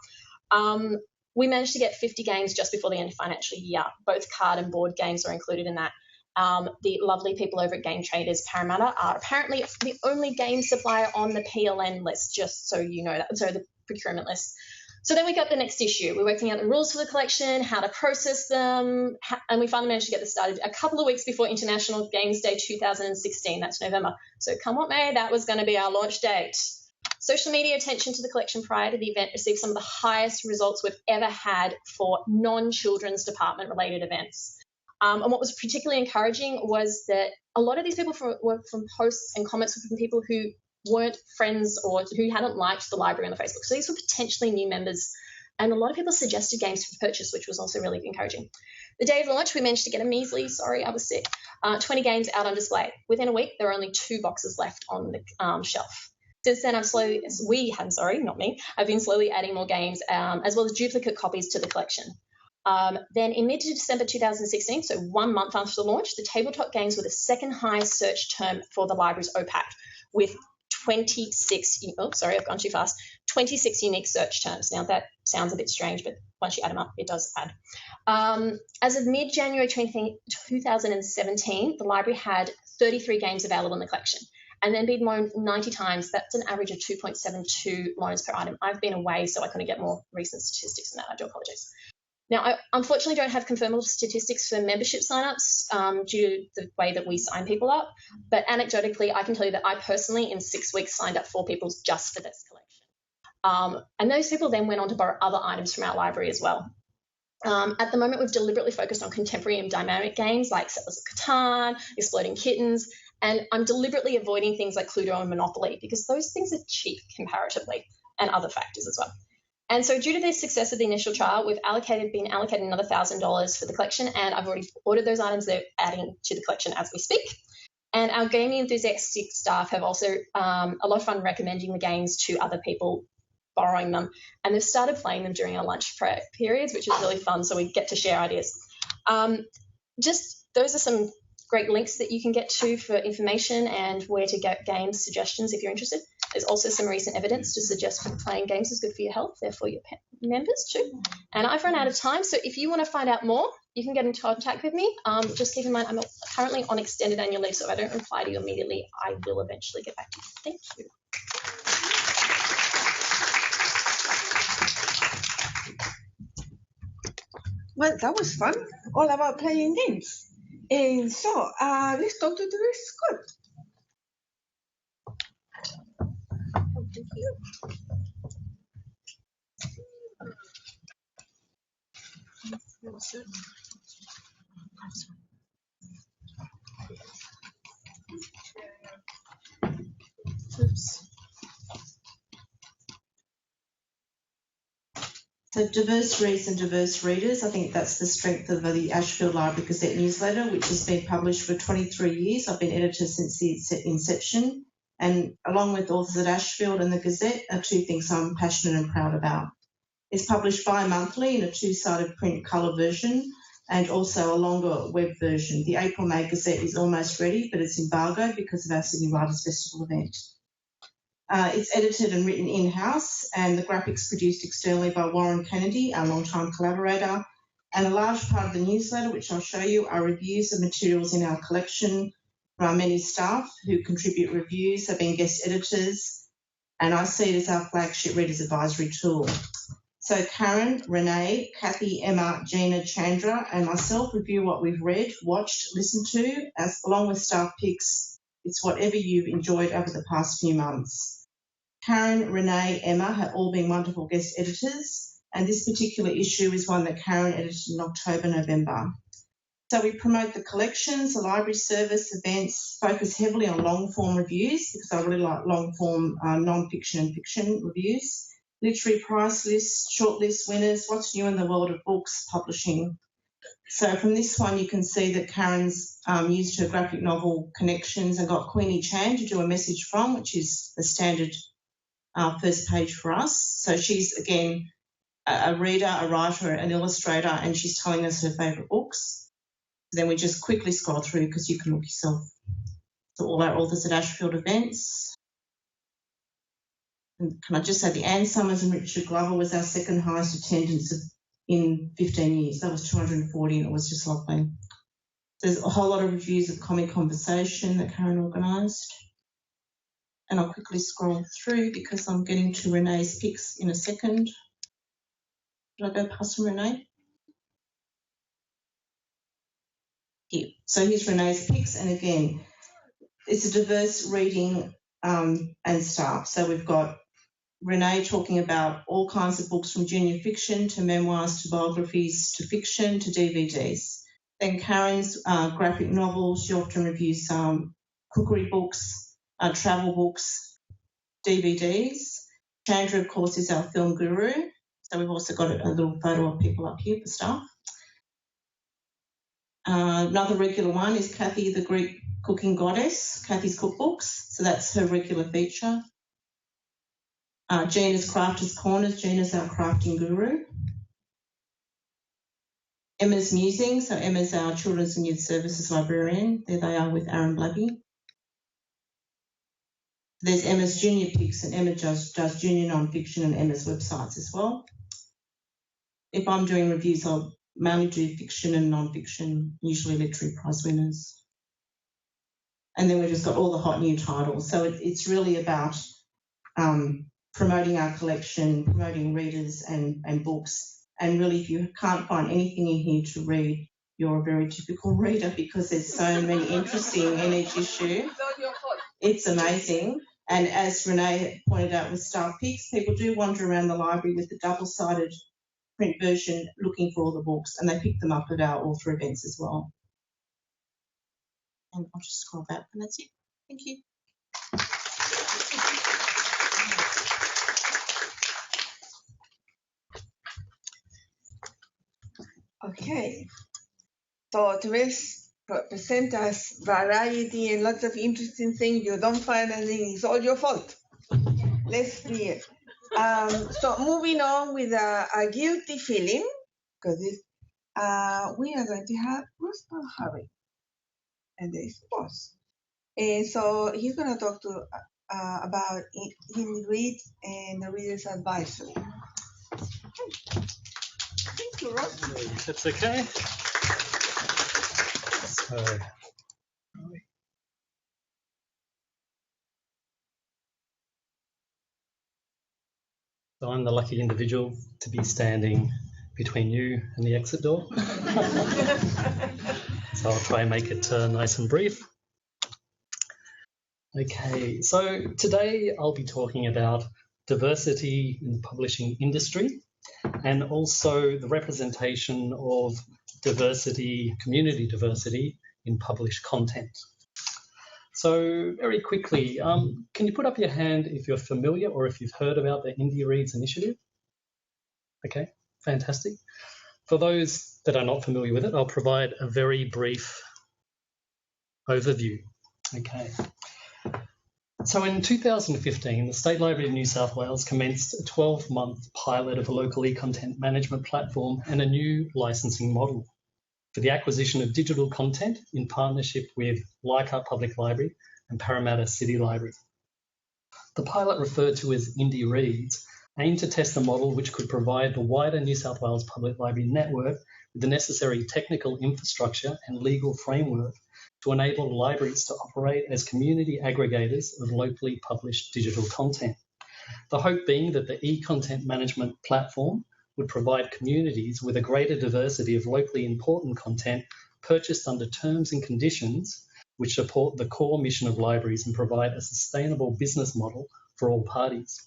We managed to get 50 games just before the end of the financial year. Both card and board games are included in that. The lovely people over at Game Traders Parramatta are apparently the only game supplier on the PLN list, just so you know that, so the procurement list. So then we got the next issue. We're working out the rules for the collection, how to process them, and we finally managed to get this started a couple of weeks before International Games Day 2016. That's November. So come what may, that was going to be our launch date. Social media attention to the collection prior to the event received some of the highest results we've ever had for non-children's department related events. And what was particularly encouraging was that a lot of these people were from posts and comments from people who weren't friends or who hadn't liked the library on the Facebook. So these were potentially new members, and a lot of people suggested games for purchase, which was also really encouraging. The day of launch, we managed to get a measly, 20 games out on display. Within a week, there were only 2 boxes left on the shelf. Since then, I've been slowly adding more games, as well as duplicate copies to the collection. Then in mid-December 2016, so 1 month after the launch, the tabletop games were the second highest search term for the library's OPAC, with 26 unique search terms. Now, that sounds a bit strange, but once you add them up, it does add. As of mid-January 2017, the library had 33 games available in the collection, and then been loaned 90 times. That's an average of 2.72 loans per item. I've been away, so I couldn't get more recent statistics than that. I do apologise. Now, I unfortunately don't have confirmable statistics for membership sign-ups due to the way that we sign people up, but anecdotally, I can tell you that I personally, in 6 weeks, signed up 4 people just for this collection. And those people then went on to borrow other items from our library as well. At the moment, we've deliberately focused on contemporary and dynamic games like Settlers of Catan, Exploding Kittens, and I'm deliberately avoiding things like Cluedo and Monopoly because those things are cheap comparatively, and other factors as well. And so due to the success of the initial trial, we've been allocated another $1,000 for the collection, and I've already ordered those items. They're adding to the collection as we speak. And our gaming enthusiastic staff have also a lot of fun recommending the games to other people, borrowing them, and they've started playing them during our lunch periods, which is really fun, so we get to share ideas. Those are some great links that you can get to for information and where to get game suggestions if you're interested. There's also some recent evidence to suggest playing games is good for your health, therefore your members too. And I've run out of time, so if you want to find out more, you can get in contact with me. Just keep in mind, I'm currently on extended annual leave, so if I don't reply to you immediately, I will eventually get back to you. Thank you.
Well, that was fun. All about playing games. And so let's talk to Therese. Good. Thank you.
Oops. So diverse reads and diverse readers, I think that's the strength of the Ashfield Library Gazette newsletter, which has been published for 23 years. I've been editor since the inception, and along with authors at Ashfield and the Gazette are 2 things I'm passionate and proud about. It's published bi-monthly in a two-sided print colour version and also a longer web version. The April-May Gazette is almost ready, but it's embargoed because of our Sydney Writers' Festival event. It's edited and written in-house, and the graphics produced externally by Warren Kennedy, our long-time collaborator, and a large part of the newsletter, which I'll show you, are reviews of materials in our collection from our many staff who contribute reviews, have been guest editors, and I see it as our flagship readers advisory tool. So Karen, Renee, Kathy, Emma, Gina, Chandra and myself review what we've read, watched, listened to, along with staff picks. It's whatever you've enjoyed over the past few months. Karen, Renee, Emma have all been wonderful guest editors, and this particular issue is one that Karen edited in October, November. So we promote the collections, the library service, events, focus heavily on long-form reviews because I really like long-form non-fiction and fiction reviews. Literary prize lists, shortlist winners, what's new in the world of books, publishing. So from this one you can see that Karen's used her graphic novel connections and got Queenie Chan to do a message from, which is the standard first page for us. So she's, again, a reader, a writer, an illustrator, and she's telling us her favourite books. Then we just quickly scroll through because you can look yourself. So all our authors at Ashfield events. And can I just say the Anne Summers and Richard Glover was our second highest attendance in 15 years. That was 240 and it was just lovely. There's a whole lot of reviews of Comic Conversation that Karen organised. And I'll quickly scroll through because I'm getting to Renee's picks in a second. Did I go past from Renee? Here. So here's Renee's picks, and again, it's a diverse reading and staff. So we've got Renee talking about all kinds of books from junior fiction to memoirs to biographies to fiction to DVDs. Then Karen's graphic novels. She often reviews cookery books, travel books, DVDs. Chandra, of course, is our film guru. So we've also got a little photo of people up here for staff. Another regular one is Kathy, the Greek cooking goddess, Kathy's cookbooks. So that's her regular feature. Gina's Crafters Corners. Gina's our crafting guru. Emma's Musings. So Emma's our Children's and Youth Services librarian. There they are with Aaron Blabby. There's Emma's Junior Picks, and Emma does junior non-fiction and Emma's websites as well. If I'm doing reviews, I'll mainly do fiction and non-fiction, usually literary prize winners. And then we've just got all the hot new titles. So it's really about promoting our collection, promoting readers and books. And really, if you can't find anything in here to read, you're a very typical reader because there's so many interesting in each issue. It's amazing. And as Renee pointed out with staff picks, people do wander around the library with the double-sided print version looking for all the books, and they pick them up at our author events as well. And I'll just scroll back and that's it. Thank you.
Okay. So Therese present us variety and lots of interesting things. You don't find anything, it's all your fault. Let's be it. So moving on with a guilty feeling, because we are going to have Ross Balharrie, and there's Ross. And so he's going to talk to about Indyreads and the Reader's Advisory. Thank you, Ross.
That's okay. So I'm the lucky individual to be standing between you and the exit door. So I'll try and make it nice and brief. Okay, so today I'll be talking about diversity in the publishing industry and also the representation of diversity, community diversity in published content. So very quickly, can you put up your hand if you're familiar or if you've heard about the Indyreads initiative? Okay, fantastic. For those that are not familiar with it, I'll provide a very brief overview. Okay. So in 2015, the State Library of New South Wales commenced a 12-month pilot of a local e-content management platform and a new licensing model for the acquisition of digital content in partnership with Leichhardt Public Library and Parramatta City Library. The pilot, referred to as Indyreads, aimed to test a model which could provide the wider New South Wales Public Library network with the necessary technical infrastructure and legal framework to enable libraries to operate as community aggregators of locally published digital content. The hope being that the e-content management platform would provide communities with a greater diversity of locally important content purchased under terms and conditions which support the core mission of libraries and provide a sustainable business model for all parties.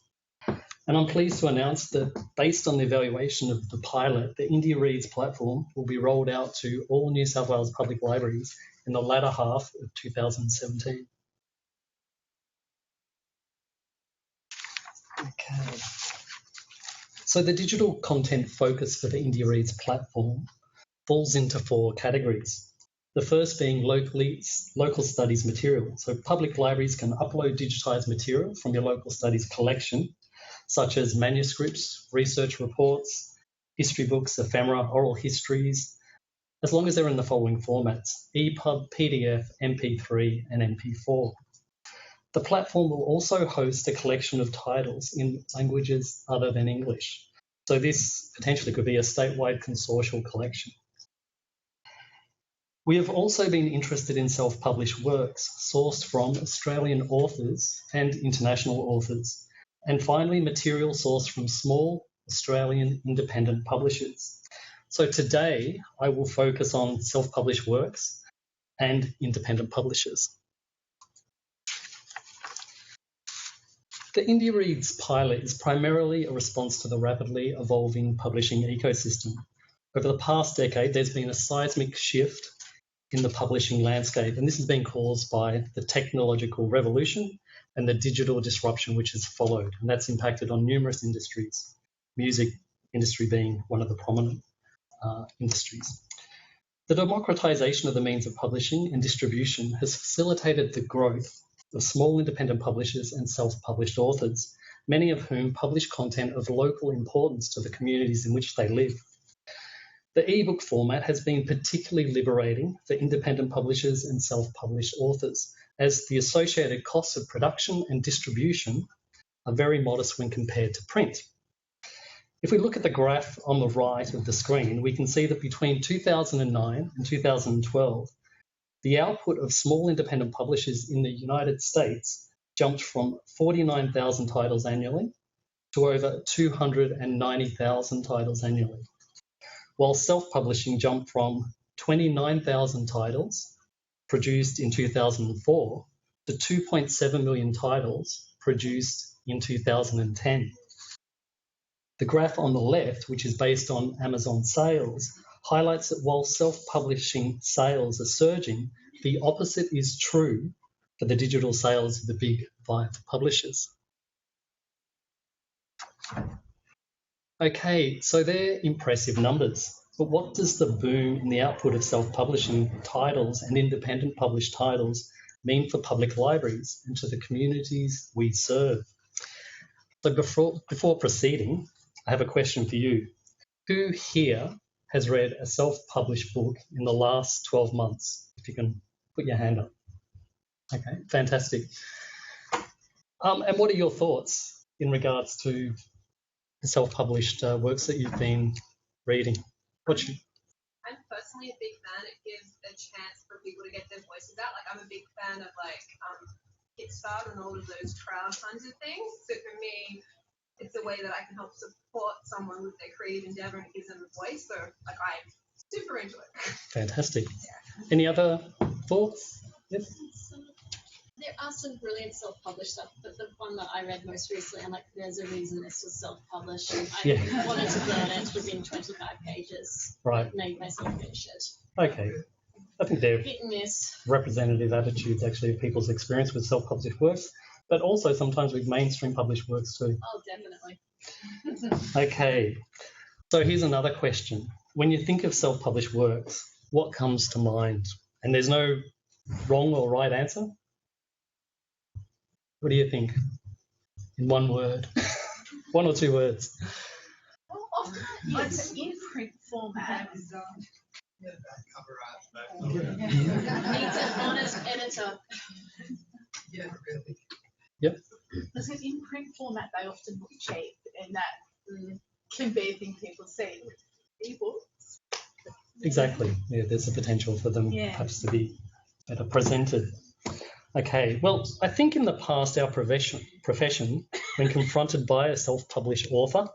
And I'm pleased to announce that based on the evaluation of the pilot, the Indyreads platform will be rolled out to all New South Wales public libraries in the latter half of 2017. Okay. So the digital content focus for the Indyreads platform falls into 4 categories. The first being local studies material. So public libraries can upload digitised material from your local studies collection, such as manuscripts, research reports, history books, ephemera, oral histories, as long as they're in the following formats: EPUB, PDF, MP3 and MP4. The platform will also host a collection of titles in languages other than English. So this potentially could be a statewide consortial collection. We have also been interested in self-published works sourced from Australian authors and international authors. And finally, material sourced from small Australian independent publishers. So today, I will focus on self-published works and independent publishers. The Indyreads pilot is primarily a response to the rapidly evolving publishing ecosystem. Over the past decade, there's been a seismic shift in the publishing landscape, and this has been caused by the technological revolution and the digital disruption which has followed, and that's impacted on numerous industries, music industry being one of the prominent industries. The democratisation of the means of publishing and distribution has facilitated the growth of small independent publishers and self-published authors, many of whom publish content of local importance to the communities in which they live. The ebook format has been particularly liberating for independent publishers and self-published authors, as the associated costs of production and distribution are very modest when compared to print. If we look at the graph on the right of the screen, we can see that between 2009 and 2012, the output of small independent publishers in the United States jumped from 49,000 titles annually to over 290,000 titles annually, while self-publishing jumped from 29,000 titles produced in 2004 to 2.7 million titles produced in 2010. The graph on the left, which is based on Amazon sales, highlights that while self-publishing sales are surging, the opposite is true for the digital sales of the big 5 publishers. Okay, so they're impressive numbers, but what does the boom in the output of self-publishing titles and independent published titles mean for public libraries and to the communities we serve? So before proceeding, I have a question for you. Who here has read a self-published book in the last 12 months? If you can put your hand up. Okay, fantastic. And what are your thoughts in regards to the self-published works that you've been reading?
I'm personally a big fan. It gives a chance for people to get their voices out. Like, I'm a big fan of Kickstarter and all of those crowd kinds of things. So for me, it's a way that I can help support someone with their creative endeavour and it gives them a voice. So I'm super into it.
Fantastic. Yeah. Any other thoughts? Yes.
There are some brilliant self-published stuff, but the one that I read most recently, I'm like, there's a reason this was self-published. And I wanted to burn it within 25 pages.
Right.
Made myself finish it.
Okay. I think they're
hit and miss. Representative
attitudes actually of people's experience with self-published works, but also sometimes with mainstream published works too.
Oh, definitely.
Okay. So here's another question. When you think of self-published works, what comes to mind? And there's no wrong or right answer. What do you think? In one word, one or two words.
Well, often it's in print format.
Needs an honest editor.
Yep.
Because in print format, they often look cheap, and that can be a thing people see with ebooks.
Exactly. Yeah, there's a potential for them perhaps to be better presented. Okay, well, I think in the past our profession, when confronted by a self-published author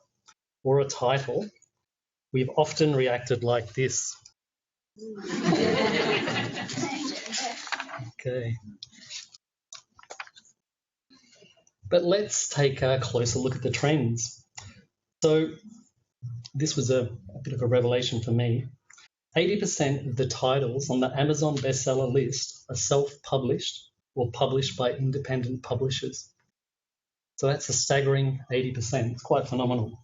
or a title, we've often reacted like this. Okay. But let's take a closer look at the trends. So this was a bit of a revelation for me. 80% of the titles on the Amazon bestseller list are self-published or published by independent publishers. So that's a staggering 80%. It's quite phenomenal.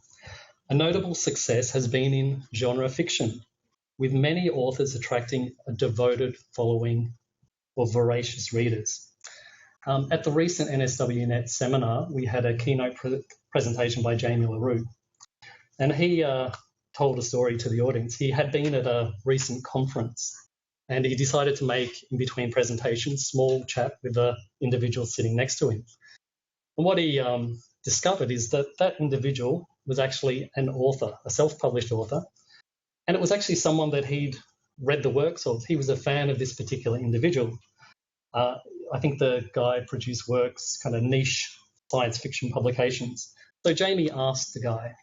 A notable success has been in genre fiction, with many authors attracting a devoted following of voracious readers. At the recent NSWNet seminar, we had a keynote presentation by Jamie LaRue, and he told a story to the audience. He had been at a recent conference and he decided to make, in between presentations, small chat with the individual sitting next to him. And what he discovered is that that individual was actually an author, a self-published author, and it was actually someone that he'd read the works of. He was a fan of this particular individual. I think the guy produced works, kind of niche science fiction publications. So Jamie asked the guy,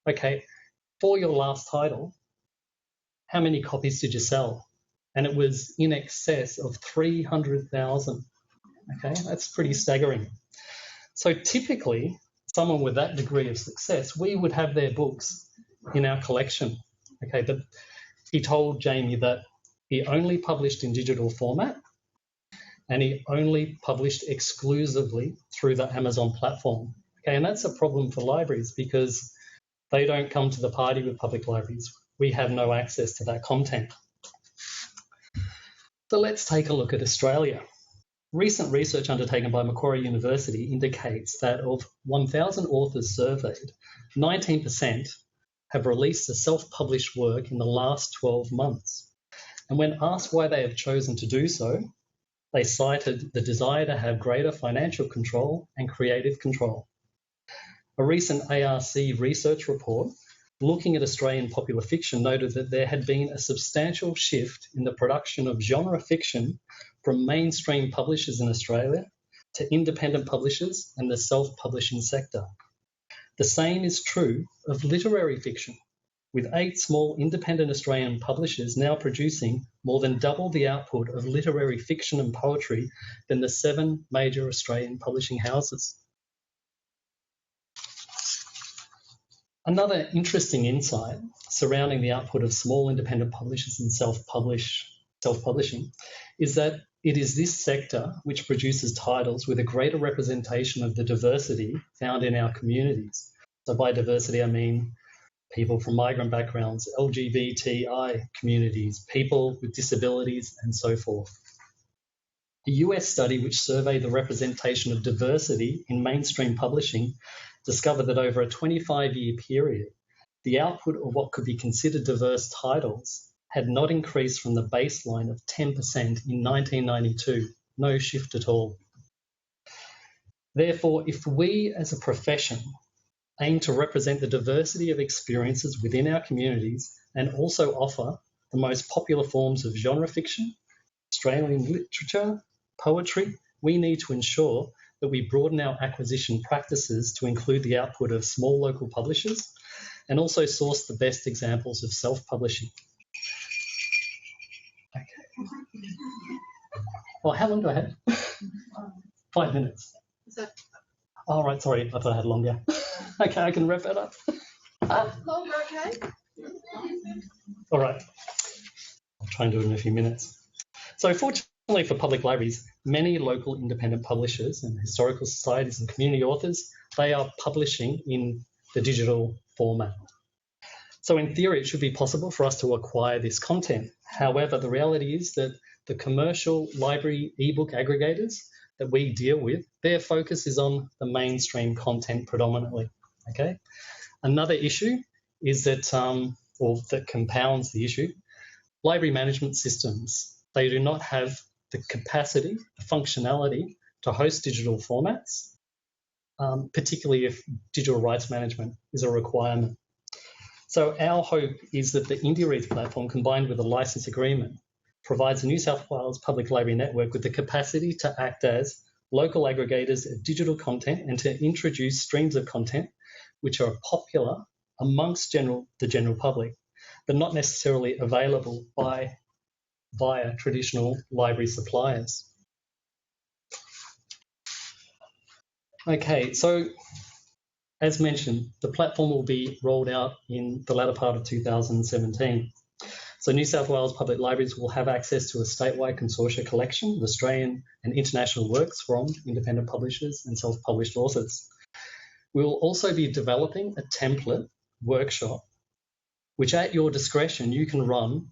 okay, for your last title, how many copies did you sell? And it was in excess of 300,000. Okay, that's pretty staggering. So typically, someone with that degree of success, we would have their books in our collection. Okay, but he told Jamie that he only published in digital format and he only published exclusively through the Amazon platform. Okay, and that's a problem for libraries because they don't come to the party with public libraries. We have no access to that content. So let's take a look at Australia. Recent research undertaken by Macquarie University indicates that of 1,000 authors surveyed, 19% have released a self-published work in the last 12 months. And when asked why they have chosen to do so, they cited the desire to have greater financial control and creative control. A recent ARC research report looking at Australian popular fiction noted that there had been a substantial shift in the production of genre fiction from mainstream publishers in Australia to independent publishers and the self-publishing sector. The same is true of literary fiction, with 8 small independent Australian publishers now producing more than double the output of literary fiction and poetry than the 7 major Australian publishing houses. Another interesting insight surrounding the output of small independent publishers and self-publishing is that it is this sector which produces titles with a greater representation of the diversity found in our communities. So by diversity, I mean people from migrant backgrounds, LGBTI communities, people with disabilities, and so forth. A US study which surveyed the representation of diversity in mainstream publishing discovered that over a 25-year period, the output of what could be considered diverse titles had not increased from the baseline of 10% in 1992, no shift at all. Therefore, if we as a profession aim to represent the diversity of experiences within our communities and also offer the most popular forms of genre fiction, Australian literature, poetry, we need to ensure that we broaden our acquisition practices to include the output of small local publishers and also source the best examples of self-publishing. Okay. Well, how long do I have? 5 minutes. Oh, right, sorry, I thought I had longer. Okay, I can wrap that up.
Longer, okay?
All right. I'll try and do it in a few minutes. So fortunately for public libraries, many local independent publishers and historical societies and community authors, they are publishing in the digital format. So in theory, it should be possible for us to acquire this content. However, the reality is that the commercial library ebook aggregators that we deal with, their focus is on the mainstream content predominantly. Okay. Another issue is that, or that compounds the issue, library management systems, they do not have the capacity, the functionality to host digital formats, particularly if digital rights management is a requirement. So our hope is that the Indyreads platform, combined with a license agreement, provides the New South Wales Public Library Network with the capacity to act as local aggregators of digital content and to introduce streams of content which are popular amongst the general public, but not necessarily available via traditional library suppliers. Okay, so as mentioned, the platform will be rolled out in the latter part of 2017. So New South Wales Public Libraries will have access to a statewide consortia collection of Australian and international works from independent publishers and self-published authors. We will also be developing a template workshop, which at your discretion you can run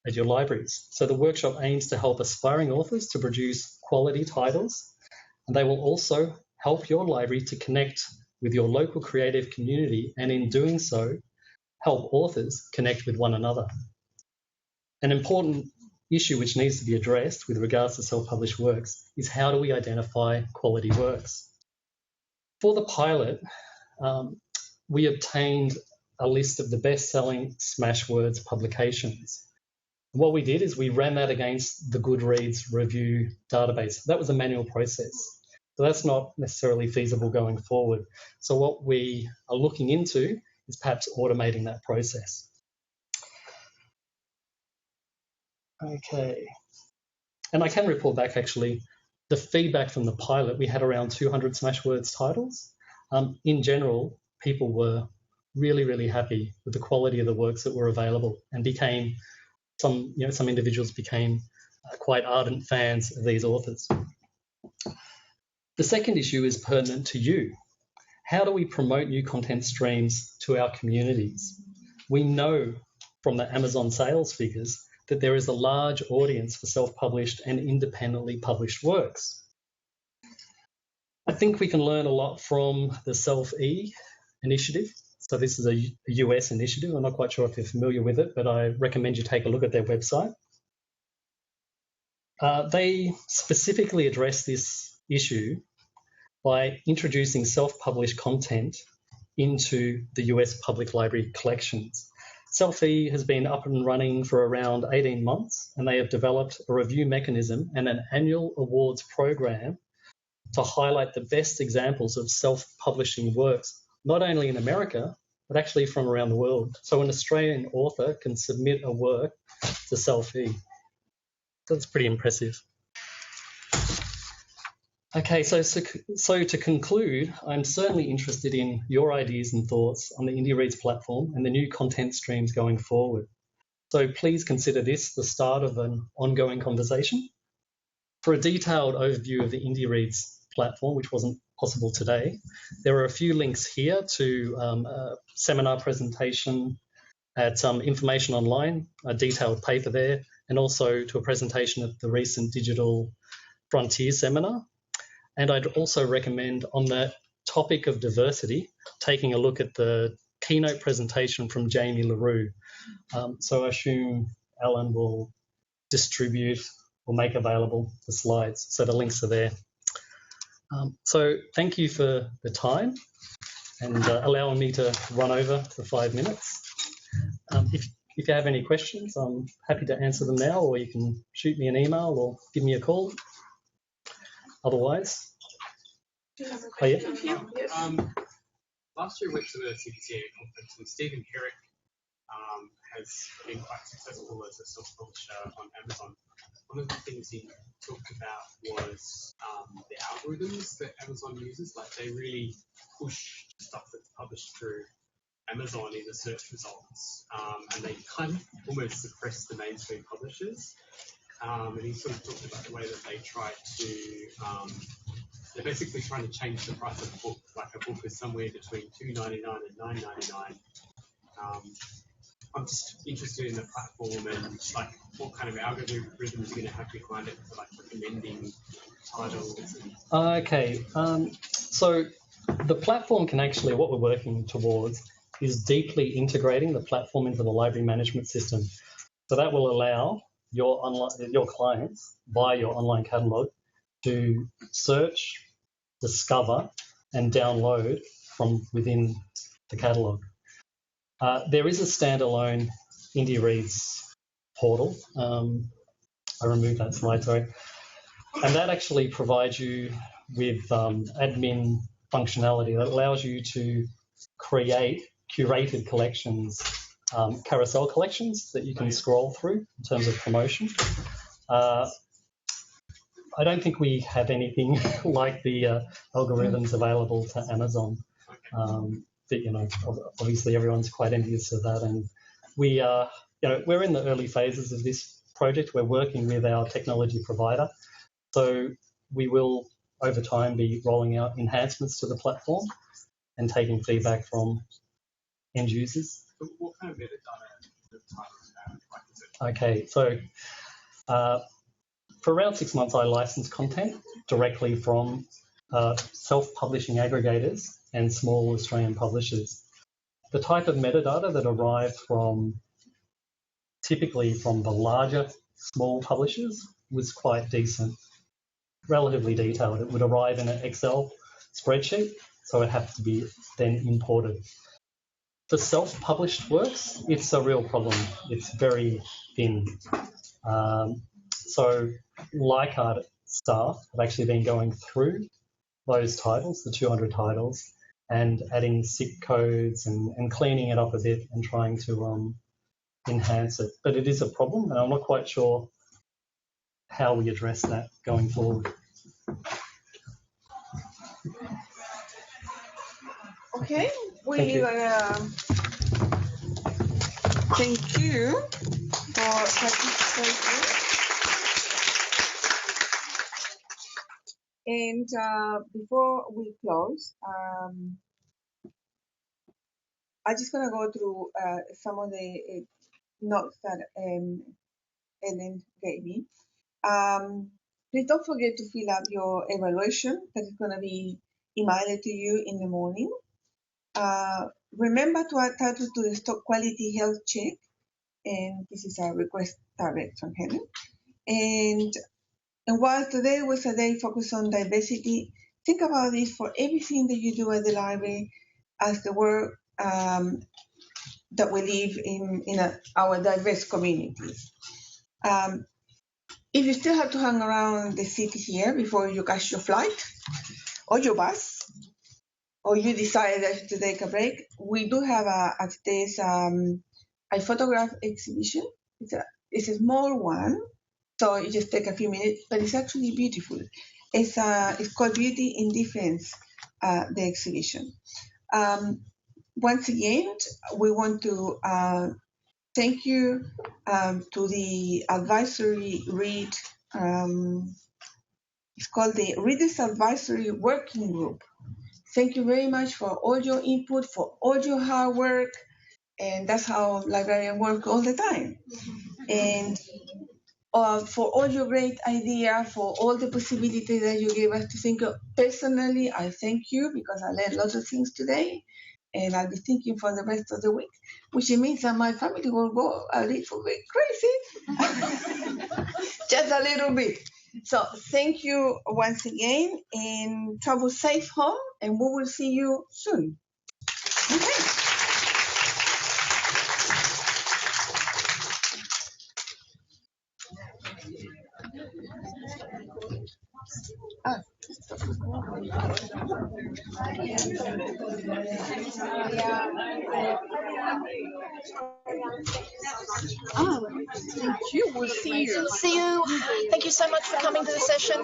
at your libraries. So the workshop aims to help aspiring authors to produce quality titles, and they will also help your library to connect with your local creative community, and in doing so, help authors connect with one another. An important issue which needs to be addressed with regards to self-published works is how do we identify quality works? For the pilot, we obtained a list of the best-selling Smashwords publications. What we did is we ran that against the Goodreads review database. That was a manual process. So that's not necessarily feasible going forward. So what we are looking into is perhaps automating that process. Okay. And I can report back actually, the feedback from the pilot, we had around 200 Smashwords titles. In general, people were really, really happy with the quality of the works that were available, and became some individuals became quite ardent fans of these authors. The second issue is pertinent to you. How do we promote new content streams to our communities? We know from the Amazon sales figures that there is a large audience for self-published and independently published works. I think we can learn a lot from the Self-E initiative. So this is a US initiative. I'm not quite sure if you're familiar with it, but I recommend you take a look at their website. They specifically address this issue by introducing self-published content into the US public library collections. Self-E has been up and running for around 18 months, and they have developed a review mechanism and an annual awards program to highlight the best examples of self-publishing works, not only in America, but actually from around the world. So an Australian author can submit a work to Self-E. That's pretty impressive. Okay, so to conclude, I'm certainly interested in your ideas and thoughts on the Indyreads platform and the new content streams going forward. So please consider this the start of an ongoing conversation. For a detailed overview of the Indyreads platform, which wasn't possible today, there are a few links here to a seminar presentation at information online, a detailed paper there, and also to a presentation at the recent Digital Frontier seminar. And I'd also recommend, on the topic of diversity, taking a look at the keynote presentation from Jamie LaRue. So I assume Alan will distribute or make available the slides. So the links are there. So thank you for the time and allowing me to run over for 5 minutes. If you have any questions, I'm happy to answer them now, or you can shoot me an email or give me a call. Otherwise,
last year we went to the CPCA conference, and Stephen Herrick has been quite successful as a self-publisher on Amazon. One of the things he talked about was the algorithms that Amazon uses. Like, they really push stuff that's published through Amazon in the search results, and they kind of almost suppress the mainstream publishers. And he sort of talked about the way that they try to, they're basically trying to change the price of a book. Like, a book is somewhere between $2.99 and $9.99. I'm just interested in the platform and like what kind of algorithms you're going to have behind it for like recommending titles.
Okay, so the platform can actually, what we're working towards is deeply integrating the platform into the library management system. So that will allow your clients via your online catalogue to search, discover and download from within the catalogue. There is a standalone Indyreads portal. I removed that slide, sorry. And that actually provides you with admin functionality that allows you to create curated collections, carousel collections that you can scroll through in terms of promotion. I don't think we have anything like the algorithms available to Amazon. But, you know, obviously everyone's quite envious of that. And we are, you know, we're in the early phases of this project. We're working with our technology provider. So we will, over time, be rolling out enhancements to the platform and taking feedback from end users.
What kind of metadata the titles have?
Okay, so for around 6 months, I licensed content directly from self-publishing aggregators and small Australian publishers. The type of metadata that arrived typically from the larger small publishers was quite decent, relatively detailed. It would arrive in an Excel spreadsheet, so it had to be then imported. For self-published works, it's a real problem. It's very thin. So Leichhardt staff have actually been going through those titles, the 200 titles, and adding SIP codes and cleaning it up a bit and trying to enhance it. But it is a problem, and I'm not quite sure how we address that going forward.
Okay, we're gonna thank you for participating. And before we close, I'm just gonna go through some of the notes that Ellen gave me. Please don't forget to fill out your evaluation that is gonna be emailed to you in the morning. Remember to add titles to the stock quality health check, and this is a request direct from Helen. And while today was a day focused on diversity, think about this for everything that you do at the library as the work that we live in our diverse communities. If you still have to hang around the city here before you catch your flight or your bus, or you decide to take a break, we do have at this a photograph exhibition. It's a small one, so it just take a few minutes, but it's actually beautiful. It's called Beauty in Defense, the exhibition. Once again, we want to thank you to the advisory read. It's called the Readers Advisory Working Group. Thank you very much for all your input, for all your hard work, and that's how librarians work all the time. And for all your great ideas, for all the possibilities that you gave us to think of. Personally, I thank you because I learned lots of things today, and I'll be thinking for the rest of the week, which means that my family will go a little bit crazy, just a little bit. So thank you once again, and travel safe home, and we will see you soon. Okay.
Thank you. We'll see you.
See you. Thank you so much for coming to the session.